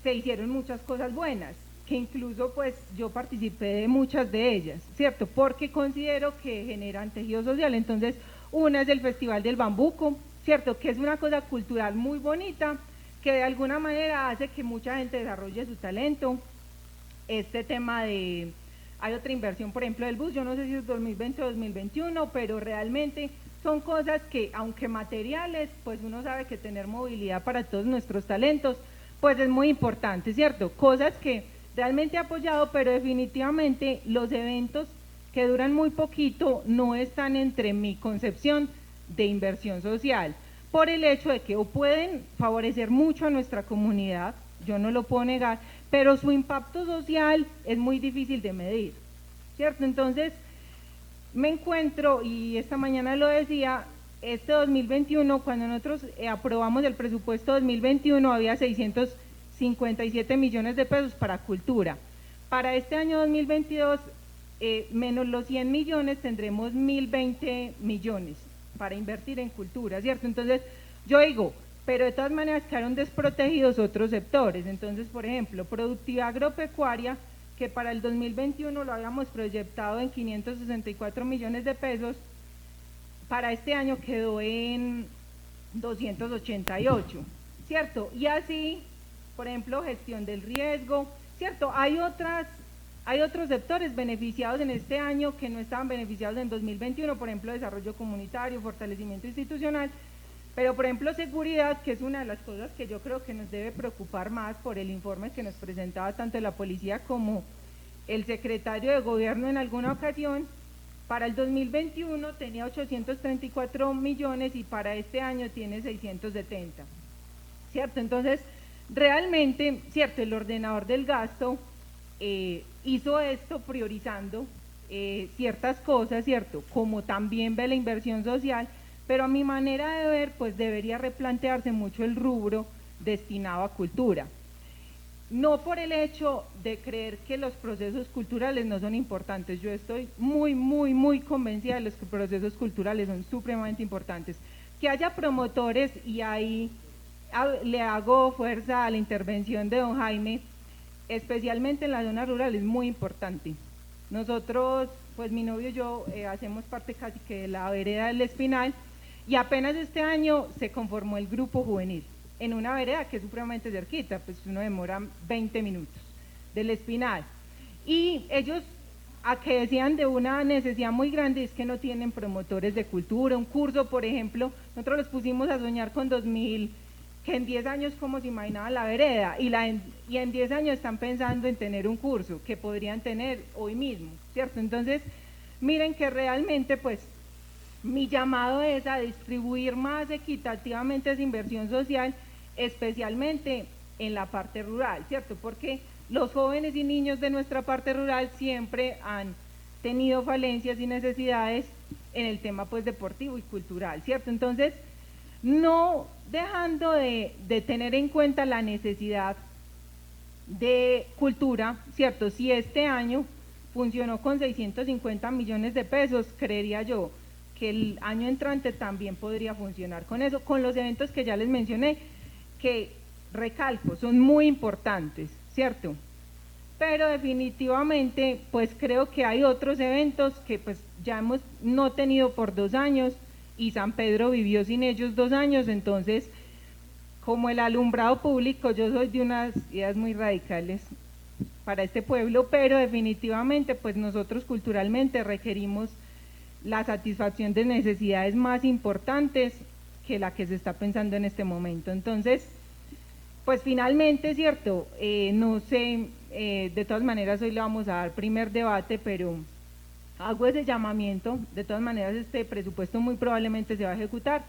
[SPEAKER 2] se hicieron muchas cosas buenas, que incluso pues yo participé de muchas de ellas, ¿cierto?, porque considero que generan tejido social. Entonces, una es el Festival del Bambuco, ¿cierto?, que es una cosa cultural muy bonita, que de alguna manera hace que mucha gente desarrolle su talento. Este tema de, hay otra inversión, por ejemplo, del bus, yo no sé si es 2020 o 2021, pero realmente son cosas que, aunque materiales, pues uno sabe que tener movilidad para todos nuestros talentos, pues es muy importante, ¿cierto? Cosas que realmente apoyado, pero definitivamente los eventos que duran muy poquito no están entre mi concepción de inversión social, por el hecho de que o pueden favorecer mucho a nuestra comunidad, yo no lo puedo negar, pero su impacto social es muy difícil de medir, ¿cierto? Entonces, me encuentro, y esta mañana lo decía, este 2021, cuando nosotros aprobamos el presupuesto 2021, había 657 millones de pesos para cultura. Para este año 2022, menos los 100 millones, tendremos 1.020 millones para invertir en cultura, ¿cierto? Entonces, yo digo, pero de todas maneras quedaron desprotegidos otros sectores. Entonces, por ejemplo, productividad agropecuaria, que para el 2021 lo habíamos proyectado en 564 millones de pesos, para este año quedó en 288, ¿cierto? Y así, por ejemplo, gestión del riesgo, ¿cierto? Hay otros sectores beneficiados en este año que no estaban beneficiados en 2021, por ejemplo, desarrollo comunitario, fortalecimiento institucional, pero por ejemplo seguridad, que es una de las cosas que yo creo que nos debe preocupar más por el informe que nos presentaba tanto la policía como el secretario de gobierno en alguna ocasión. Para el 2021 tenía 834 millones y para este año tiene 670, ¿cierto? Entonces, realmente, ¿cierto? El ordenador del gasto hizo esto priorizando ciertas cosas, ¿cierto? Como también ve la inversión social, pero a mi manera de ver, pues debería replantearse mucho el rubro destinado a cultura. No por el hecho de creer que los procesos culturales no son importantes, yo estoy muy convencida de los que procesos culturales son supremamente importantes. Que haya promotores, y ahí le hago fuerza a la intervención de don Jaime, especialmente en la zona rural, es muy importante. Nosotros, pues mi novio y yo hacemos parte casi que de la vereda del Espinal, y apenas este año se conformó el grupo juvenil en una vereda que es supremamente cerquita, pues uno demora 20 minutos del Espinal, y ellos a que decían de una necesidad muy grande es que no tienen promotores de cultura. Un curso, por ejemplo, nosotros los pusimos a soñar con 2000, que en 10 años cómo se imaginaba la vereda, y en 10 años están pensando en tener un curso que podrían tener hoy mismo, ¿cierto? Entonces, miren que realmente, pues, mi llamado es a distribuir más equitativamente esa inversión social, especialmente en la parte rural, ¿cierto? Porque los jóvenes y niños de nuestra parte rural siempre han tenido falencias y necesidades en el tema, pues, deportivo y cultural, ¿cierto? Entonces, no dejando de tener en cuenta la necesidad de cultura, ¿cierto? Si este año funcionó con 650 millones de pesos, creería yo que el año entrante también podría funcionar con eso, con los eventos que ya les mencioné, que, recalco, son muy importantes, ¿cierto? Pero definitivamente, pues creo que hay otros eventos que pues ya hemos no tenido por 2 años, y San Pedro vivió sin ellos 2 años. Entonces, como el alumbrado público, yo soy de unas ideas muy radicales para este pueblo, pero definitivamente pues nosotros culturalmente requerimos la satisfacción de necesidades más importantes que la que se está pensando en este momento. Entonces, pues finalmente, ¿cierto? No sé, de todas maneras hoy le vamos a dar primer debate, pero hago ese llamamiento. De todas maneras, este presupuesto muy probablemente se va a ejecutar,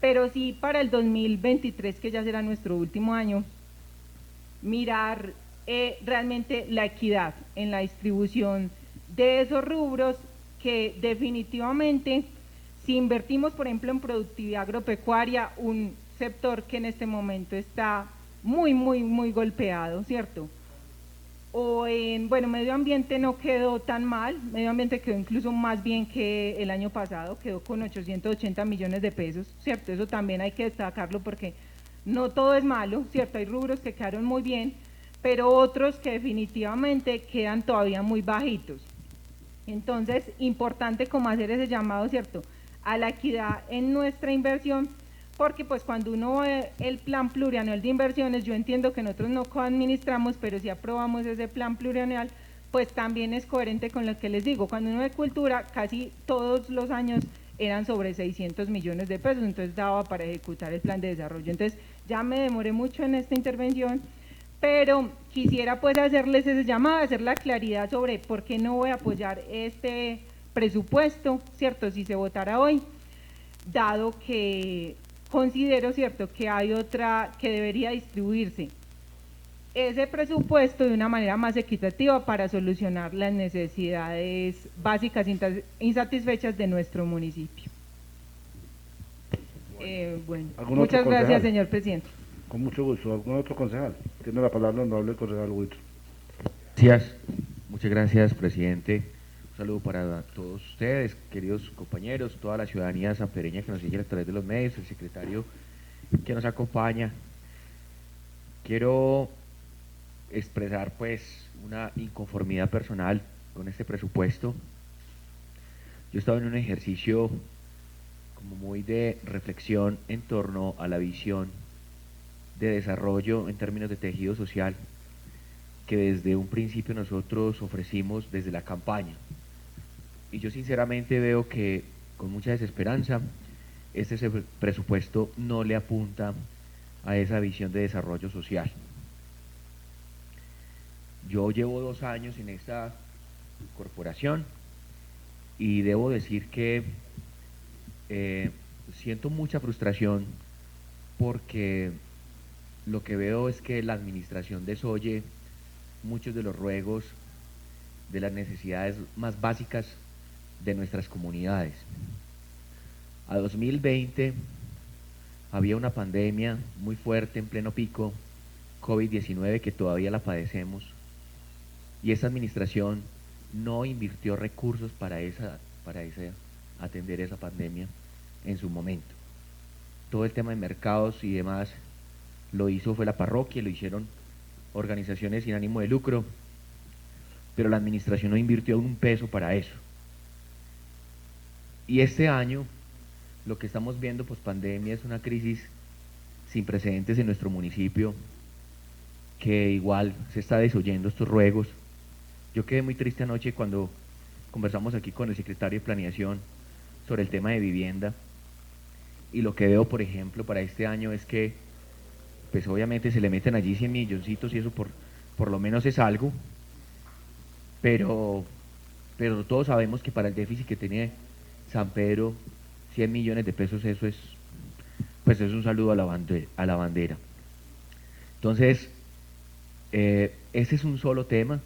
[SPEAKER 2] pero sí para el 2023, que ya será nuestro último año, mirar realmente la equidad en la distribución de esos rubros, que definitivamente, si invertimos, por ejemplo, en productividad agropecuaria, un sector que en este momento está muy golpeado, ¿cierto? O en, bueno, medio ambiente no quedó tan mal, medio ambiente quedó incluso más bien que el año pasado, quedó con 880 millones de pesos, ¿cierto? Eso también hay que destacarlo porque no todo es malo, ¿cierto? Hay rubros que quedaron muy bien, pero otros que definitivamente quedan todavía muy bajitos. Entonces, importante como hacer ese llamado, ¿cierto?, a la equidad en nuestra inversión, porque pues cuando uno ve el plan plurianual de inversiones, yo entiendo que nosotros no coadministramos, pero si aprobamos ese plan plurianual, pues también es coherente con lo que les digo. Cuando uno ve cultura, casi todos los años eran sobre 600 millones de pesos, entonces daba para ejecutar el plan de desarrollo. Entonces, ya me demoré mucho en esta intervención, pero quisiera pues hacerles ese llamado, hacer la claridad sobre por qué no voy a apoyar este presupuesto, ¿cierto? Si se votara hoy, dado que considero, ¿cierto?, que hay otra que debería distribuirse ese presupuesto de una manera más equitativa para solucionar las necesidades básicas insatisfechas de nuestro municipio. Bueno, muchas gracias, señor presidente.
[SPEAKER 8] Con mucho gusto. ¿Algún otro concejal? Tiene la palabra el honorable concejal Huitro.
[SPEAKER 9] Gracias. Muchas gracias, presidente. Un saludo para todos ustedes, queridos compañeros, toda la ciudadanía sanpereña que nos sigue a través de los medios, el secretario que nos acompaña. Quiero expresar pues una inconformidad personal con este presupuesto. Yo he estado en un ejercicio como muy de reflexión en torno a la visión de desarrollo en términos de tejido social que desde un principio nosotros ofrecimos desde la campaña. Y yo sinceramente veo que con mucha desesperanza este presupuesto no le apunta a esa visión de desarrollo social. Yo llevo 2 años en esta corporación y debo decir que siento mucha frustración porque lo que veo es que la administración desoye muchos de los ruegos de las necesidades más básicas de nuestras comunidades. A 2020 había una pandemia muy fuerte en pleno pico, COVID-19, que todavía la padecemos, y esta administración no invirtió recursos para atender esa pandemia en su momento. Todo el tema de mercados y demás lo fue la parroquia, lo hicieron organizaciones sin ánimo de lucro, pero la administración no invirtió un peso para eso. Y este año lo que estamos viendo pospandemia es una crisis sin precedentes en nuestro municipio, que igual se está desoyendo estos ruegos. Yo quedé muy triste anoche cuando conversamos aquí con el secretario de Planeación sobre el tema de vivienda, y lo que veo, por ejemplo, para este año es que pues obviamente se le meten allí 100 milloncitos y eso por lo menos es algo, pero todos sabemos que para el déficit que tiene San Pedro, 100 millones de pesos, eso es un saludo a la bandera. Entonces, ese es un solo tema,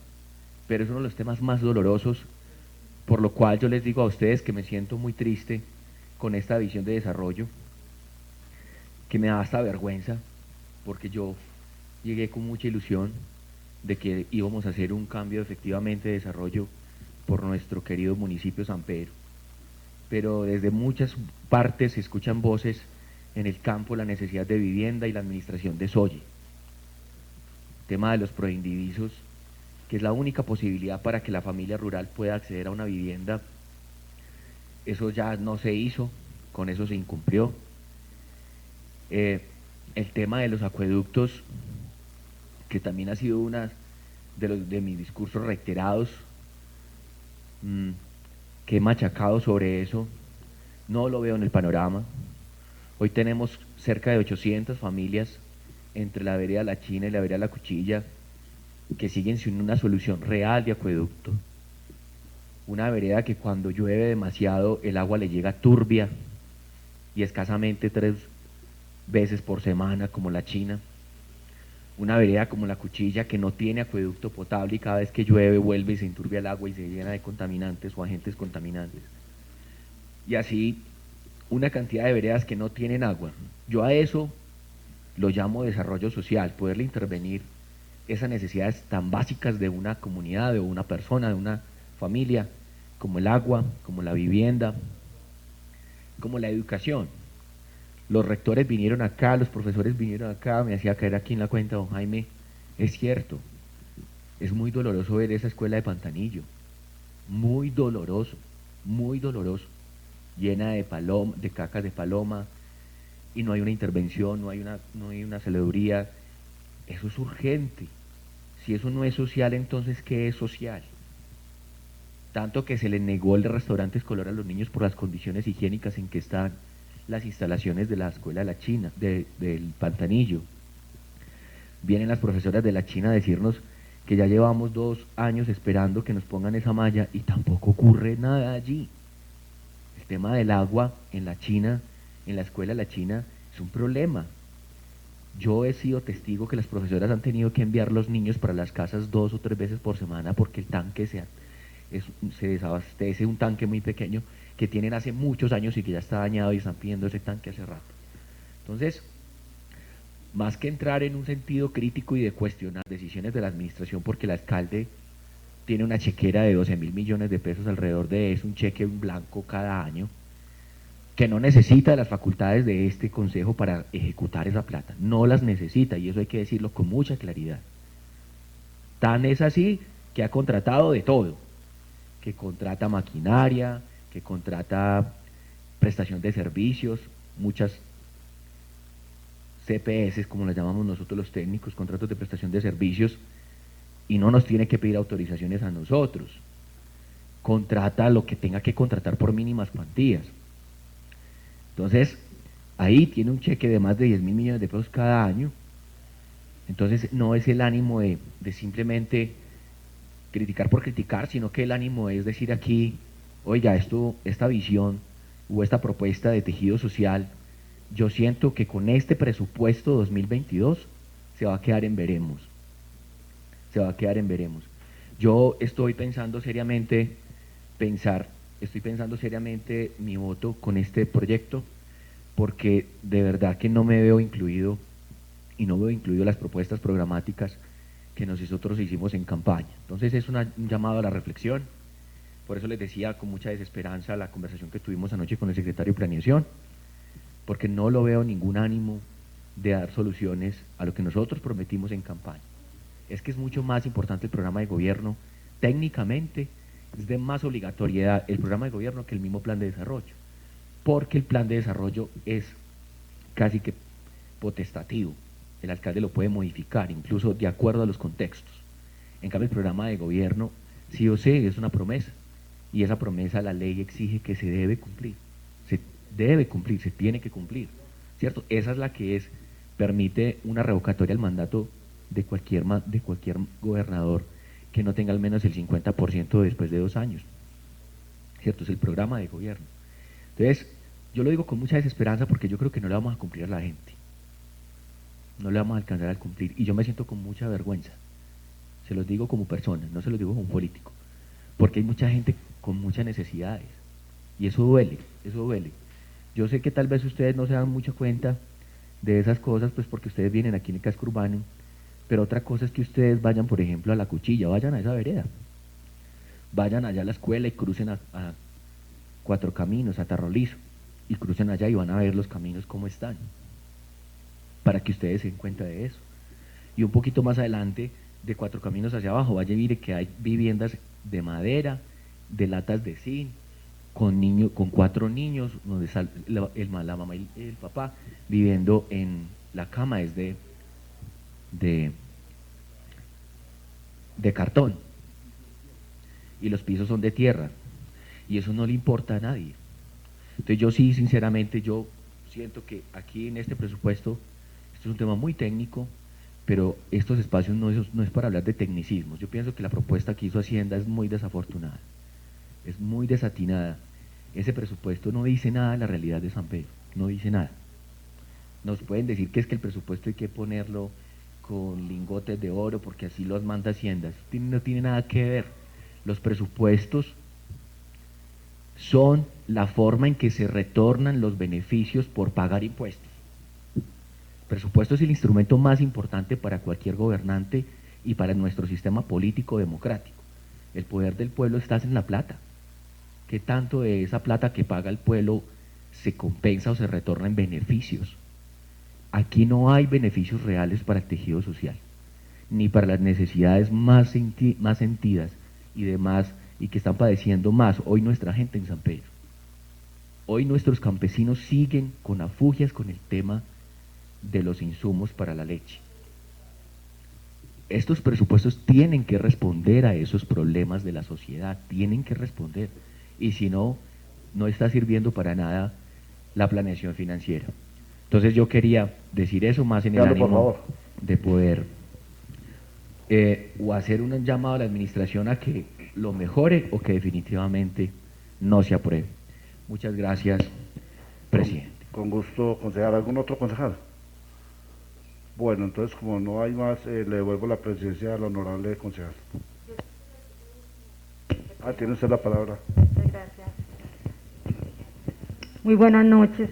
[SPEAKER 9] pero es uno de los temas más dolorosos, por lo cual yo les digo a ustedes que me siento muy triste con esta visión de desarrollo, que me da hasta vergüenza, porque yo llegué con mucha ilusión de que íbamos a hacer un cambio efectivamente de desarrollo por nuestro querido municipio San Pedro. Pero desde muchas partes se escuchan voces en el campo, la necesidad de vivienda y la administración desoye. El tema de los proindivisos, que es la única posibilidad para que la familia rural pueda acceder a una vivienda, eso ya no se hizo, con eso se incumplió. El tema de los acueductos, que también ha sido una de mis discursos reiterados, que he machacado sobre eso, no lo veo en el panorama. Hoy tenemos cerca de 800 familias entre la vereda La China y la vereda La Cuchilla que siguen sin una solución real de acueducto. Una vereda que cuando llueve demasiado el agua le llega turbia y escasamente 3 veces por semana, como La China. Una vereda como La Cuchilla que no tiene acueducto potable y cada vez que llueve vuelve y se enturbia el agua y se llena de contaminantes o agentes contaminantes. Y así una cantidad de veredas que no tienen agua. Yo a eso lo llamo desarrollo social, poderle intervenir esas necesidades tan básicas de una comunidad, de una persona, de una familia, como el agua, como la vivienda, como la educación. Los rectores vinieron acá, los profesores vinieron acá, me hacía caer aquí en la cuenta, don Jaime, es cierto, es muy doloroso ver esa escuela de Pantanillo, muy doloroso, llena de cacas de paloma, y no hay una intervención, no hay una celebraduría. Eso es urgente. Si eso no es social, entonces ¿qué es social? Tanto que se les negó el restaurante escolar a los niños por las condiciones higiénicas en que están las instalaciones de la escuela de La China, del Pantanillo. Vienen las profesoras de la China a decirnos que ya llevamos 2 años esperando que nos pongan esa malla y tampoco ocurre nada allí. El tema del agua en la China, en la escuela de la China, es un problema. Yo he sido testigo que las profesoras han tenido que enviar los niños para las casas 2 o 3 veces por semana porque el tanque se desabastece, un tanque muy pequeño que tienen hace muchos años y que ya está dañado y están pidiendo ese tanque hace rato. Entonces, más que entrar en un sentido crítico y de cuestionar decisiones de la administración, porque el alcalde tiene una chequera de 12.000 millones de pesos alrededor de eso, un cheque en blanco cada año, que no necesita de las facultades de este consejo para ejecutar esa plata, no las necesita, y eso hay que decirlo con mucha claridad. Tan es así que ha contratado de todo, que contrata maquinaria, que contrata prestación de servicios, muchas CPS, como las llamamos nosotros los técnicos, contratos de prestación de servicios, y no nos tiene que pedir autorizaciones a nosotros. Contrata lo que tenga que contratar por mínimas cuantías. Entonces, ahí tiene un cheque de más de 10.000 millones de pesos cada año. Entonces, no es el ánimo de simplemente criticar por criticar, sino que el ánimo es decir aquí, oiga, esta visión o esta propuesta de tejido social, yo siento que con este presupuesto 2022 se va a quedar en veremos. Se va a quedar en veremos. Yo estoy pensando seriamente mi voto con este proyecto, porque de verdad que no me veo incluido y no veo incluido las propuestas programáticas que nosotros hicimos en campaña. Entonces es un llamado a la reflexión. Por eso les decía con mucha desesperanza la conversación que tuvimos anoche con el secretario de Planeación, porque no lo veo ningún ánimo de dar soluciones a lo que nosotros prometimos en campaña. Es que es mucho más importante el programa de gobierno, técnicamente es de más obligatoriedad el programa de gobierno que el mismo plan de desarrollo, porque el plan de desarrollo es casi que potestativo, el alcalde lo puede modificar, incluso de acuerdo a los contextos. En cambio el programa de gobierno, sí o sí, es una promesa, y esa promesa la ley exige que se debe cumplir, se tiene que cumplir, ¿cierto? Esa es la que permite una revocatoria al mandato de cualquier gobernador que no tenga al menos el 50% después de 2 años, ¿cierto? Es el programa de gobierno. Entonces, yo lo digo con mucha desesperanza porque yo creo que no le vamos a cumplir a la gente, no le vamos a alcanzar a cumplir, y yo me siento con mucha vergüenza, se los digo como persona, no se los digo como político, porque hay mucha gente con muchas necesidades, y eso duele, eso duele. Yo sé que tal vez ustedes no se dan mucha cuenta de esas cosas, pues porque ustedes vienen aquí en el casco urbano, pero otra cosa es que ustedes vayan, por ejemplo, a La Cuchilla, vayan a esa vereda, vayan allá a la escuela y crucen a Cuatro Caminos, a Tarrolizo, y crucen allá y van a ver los caminos cómo están, para que ustedes se den cuenta de eso. Y un poquito más adelante, de Cuatro Caminos hacia abajo, vaya y mire que hay viviendas de madera, de latas de zinc, con 4 niños, donde la mamá y el papá viviendo en la cama es de cartón y los pisos son de tierra, y eso no le importa a nadie. Entonces yo sí, sinceramente, yo siento que aquí en este presupuesto, esto es un tema muy técnico, pero estos espacios no es para hablar de tecnicismos. Yo pienso que la propuesta que hizo Hacienda es muy desafortunada, es muy desatinada. Ese presupuesto no dice nada de la realidad de San Pedro, no dice nada. Nos pueden decir que es que el presupuesto hay que ponerlo con lingotes de oro porque así los manda Hacienda. Eso no tiene nada que ver. Los presupuestos son la forma en que se retornan los beneficios por pagar impuestos. El presupuesto es el instrumento más importante para cualquier gobernante y para nuestro sistema político democrático. El poder del pueblo está en la plata. ¿Qué tanto de esa plata que paga el pueblo se compensa o se retorna en beneficios? Aquí no hay beneficios reales para el tejido social, ni para las necesidades más sentidas y que están padeciendo más hoy nuestra gente en San Pedro. Hoy nuestros campesinos siguen con afugias con el tema de los insumos para la leche. Estos presupuestos tienen que responder a esos problemas de la sociedad, tienen que responder, y si no, no está sirviendo para nada la planeación financiera. Entonces yo quería decir eso más en el ánimo, de poder o hacer un llamado a la administración a que lo mejore o que definitivamente no se apruebe. Muchas gracias, presidente.
[SPEAKER 8] Con gusto, concejal. ¿Algún otro concejal? Bueno, entonces, como no hay más, le devuelvo la presidencia al honorable concejal. Tiene usted la palabra.
[SPEAKER 10] Muchas gracias. Muy buenas noches.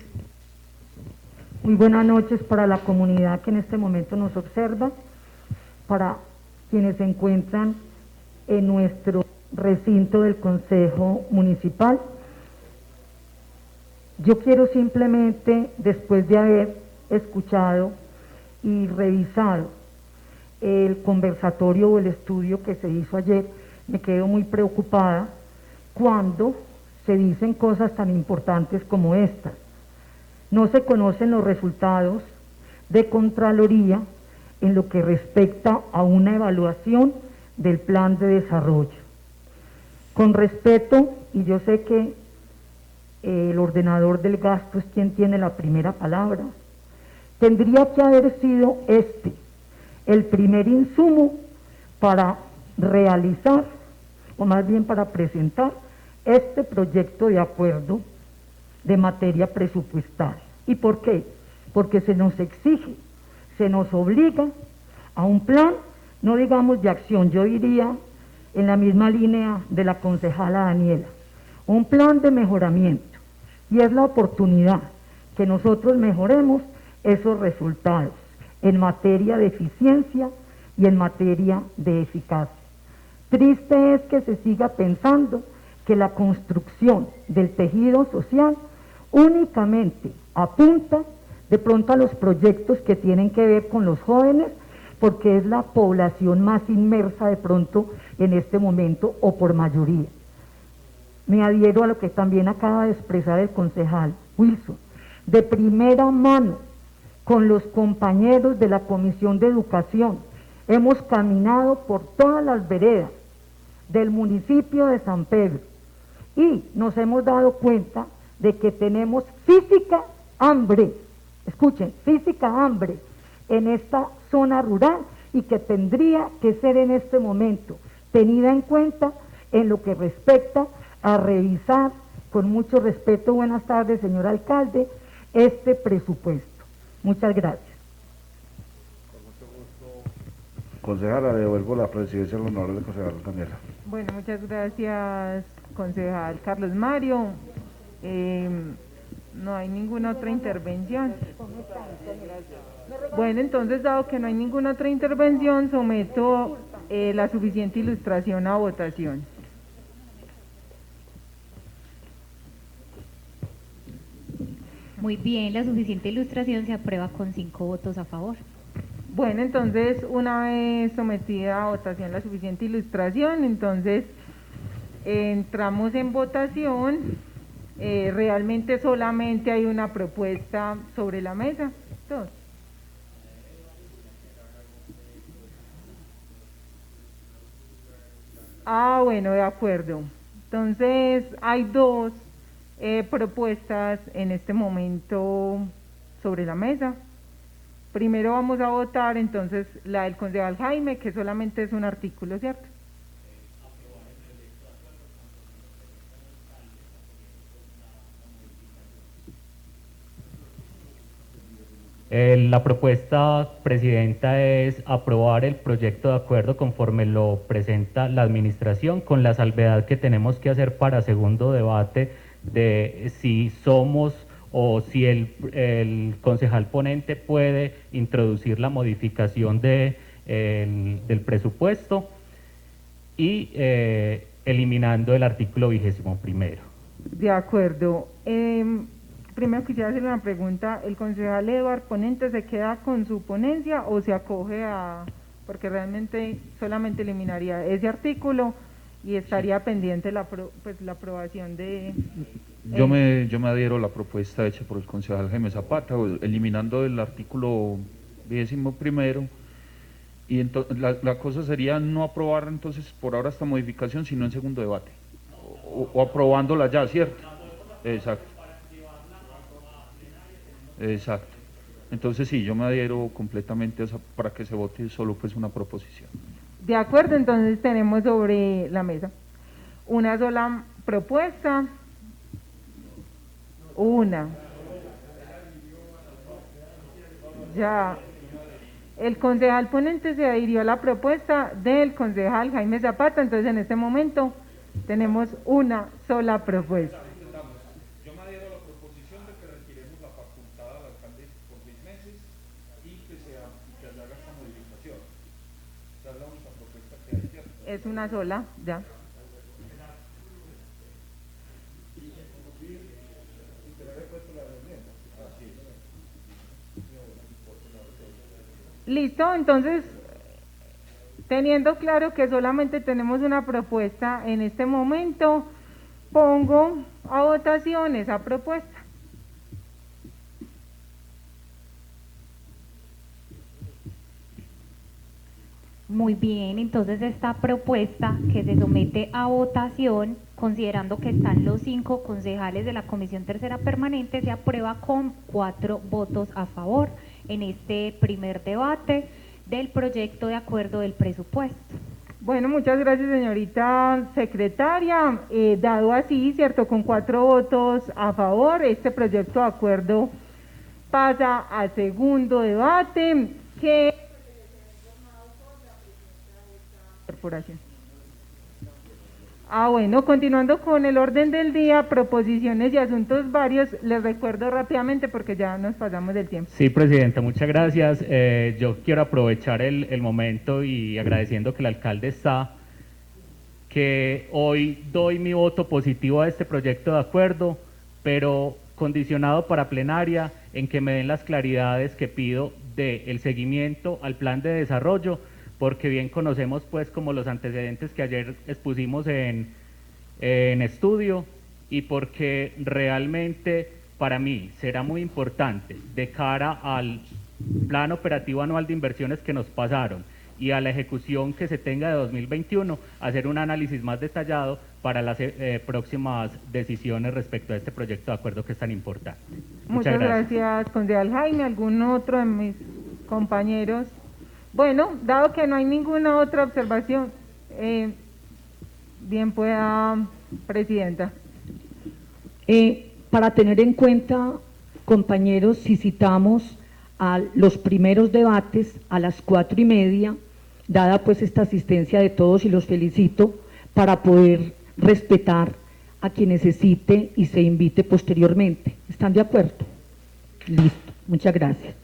[SPEAKER 10] Muy buenas noches para la comunidad que en este momento nos observa, para quienes se encuentran en nuestro recinto del Consejo Municipal. Yo quiero simplemente, después de haber escuchado y revisado el conversatorio o el estudio que se hizo ayer, me quedo muy preocupada cuando se dicen cosas tan importantes como estas. No se conocen los resultados de Contraloría en lo que respecta a una evaluación del plan de desarrollo. Con respeto, y yo sé que el ordenador del gasto es quien tiene la primera palabra, tendría que haber sido el primer insumo para realizar, o más bien para presentar, este proyecto de acuerdo de materia presupuestal. ¿Y por qué? Porque se nos exige, se nos obliga a un plan, no digamos de acción, yo diría en la misma línea de la concejala Daniela, un plan de mejoramiento, y es la oportunidad que nosotros mejoremos esos resultados en materia de eficiencia y en materia de eficacia. Triste es que se siga pensando que la construcción del tejido social únicamente apunta de pronto a los proyectos que tienen que ver con los jóvenes, porque es la población más inmersa de pronto en este momento o por mayoría. Me adhiero a lo que también acaba de expresar el concejal Wilson, de primera mano con los compañeros de la Comisión de Educación. Hemos caminado por todas las veredas del municipio de San Pedro y nos hemos dado cuenta de que tenemos física hambre, escuchen, física hambre en esta zona rural y que tendría que ser en este momento tenida en cuenta en lo que respecta a revisar con mucho respeto, buenas tardes señor alcalde, este presupuesto. Muchas gracias.
[SPEAKER 8] Concejala, le devuelvo la presidencia al honorable concejal Daniela.
[SPEAKER 2] Bueno, muchas gracias, concejal Carlos Mario. No hay ninguna otra intervención. Bueno, entonces, dado que no hay ninguna otra intervención, someto la suficiente ilustración a votación.
[SPEAKER 3] Muy bien, la suficiente ilustración se aprueba con 5 votos a favor.
[SPEAKER 2] Bueno, entonces, una vez sometida a votación la suficiente ilustración, entonces entramos en votación. Realmente solamente hay una propuesta sobre la mesa. Entonces, bueno, de acuerdo. Entonces, hay dos propuestas en este momento sobre la mesa. Primero vamos a votar entonces la del concejal Jaime, que solamente es un artículo, ¿cierto?
[SPEAKER 7] La propuesta, presidenta, es aprobar el proyecto de acuerdo conforme lo presenta la administración, con la salvedad que tenemos que hacer para segundo debate de si somos o si el concejal ponente puede introducir la modificación del presupuesto y eliminando el artículo 21º.
[SPEAKER 2] De acuerdo. Primero quisiera hacer una pregunta. ¿El concejal Eduardo ponente se queda con su ponencia o se acoge a...? Porque realmente solamente eliminaría ese artículo y estaría pendiente la aprobación de...
[SPEAKER 4] Yo me adhiero a la propuesta hecha por el concejal Jaime Zapata, eliminando el artículo 21º, y entonces la cosa sería no aprobar entonces por ahora esta modificación, sino en segundo debate, o aprobándola ya, ¿cierto? Exacto. Exacto. Entonces sí, yo me adhiero completamente a esa, para que se vote solo pues una proposición.
[SPEAKER 2] De acuerdo, entonces tenemos sobre la mesa una sola propuesta, una. Ya, el concejal ponente se adhirió a la propuesta del concejal Jaime Zapata, entonces en este momento tenemos una sola propuesta.
[SPEAKER 4] Yo me adhiero a la proposición de que retiremos la facultad al alcalde por 6 meses y que se haga esta modificación. Esa es la única propuesta que hay, ¿cierto?
[SPEAKER 2] Es una sola, ya. Listo, entonces, teniendo claro que solamente tenemos una propuesta en este momento, pongo a votación esa propuesta.
[SPEAKER 3] Muy bien, entonces esta propuesta que se somete a votación, considerando que están los 5 concejales de la Comisión Tercera Permanente, se aprueba con 4 votos a favor en este primer debate del proyecto de acuerdo del presupuesto.
[SPEAKER 2] Bueno, muchas gracias, señorita secretaria. Dado así, cierto, con 4 votos a favor, este proyecto de acuerdo pasa al segundo debate, que corporación. Bueno, continuando con el orden del día, proposiciones y asuntos varios, les recuerdo rápidamente porque ya nos pasamos del tiempo.
[SPEAKER 7] Sí, presidenta, muchas gracias. Yo quiero aprovechar el momento y agradeciendo que el alcalde está, que hoy doy mi voto positivo a este proyecto de acuerdo, pero condicionado para plenaria en que me den las claridades que pido del seguimiento al plan de desarrollo, porque bien conocemos pues como los antecedentes que ayer expusimos en estudio, y porque realmente para mí será muy importante de cara al plan operativo anual de inversiones que nos pasaron y a la ejecución que se tenga de 2021, hacer un análisis más detallado para las próximas decisiones respecto a este proyecto de acuerdo que es tan importante.
[SPEAKER 2] Muchas gracias, concejal Jaime. ¿Algún otro de mis compañeros? Bueno, dado que no hay ninguna otra observación, bien pueda, presidenta.
[SPEAKER 10] Para tener en cuenta, compañeros, si citamos a los primeros debates a las 4:30, dada pues esta asistencia de todos y los felicito, para poder respetar a quien necesite y se invite posteriormente. ¿Están de acuerdo? Listo, muchas gracias.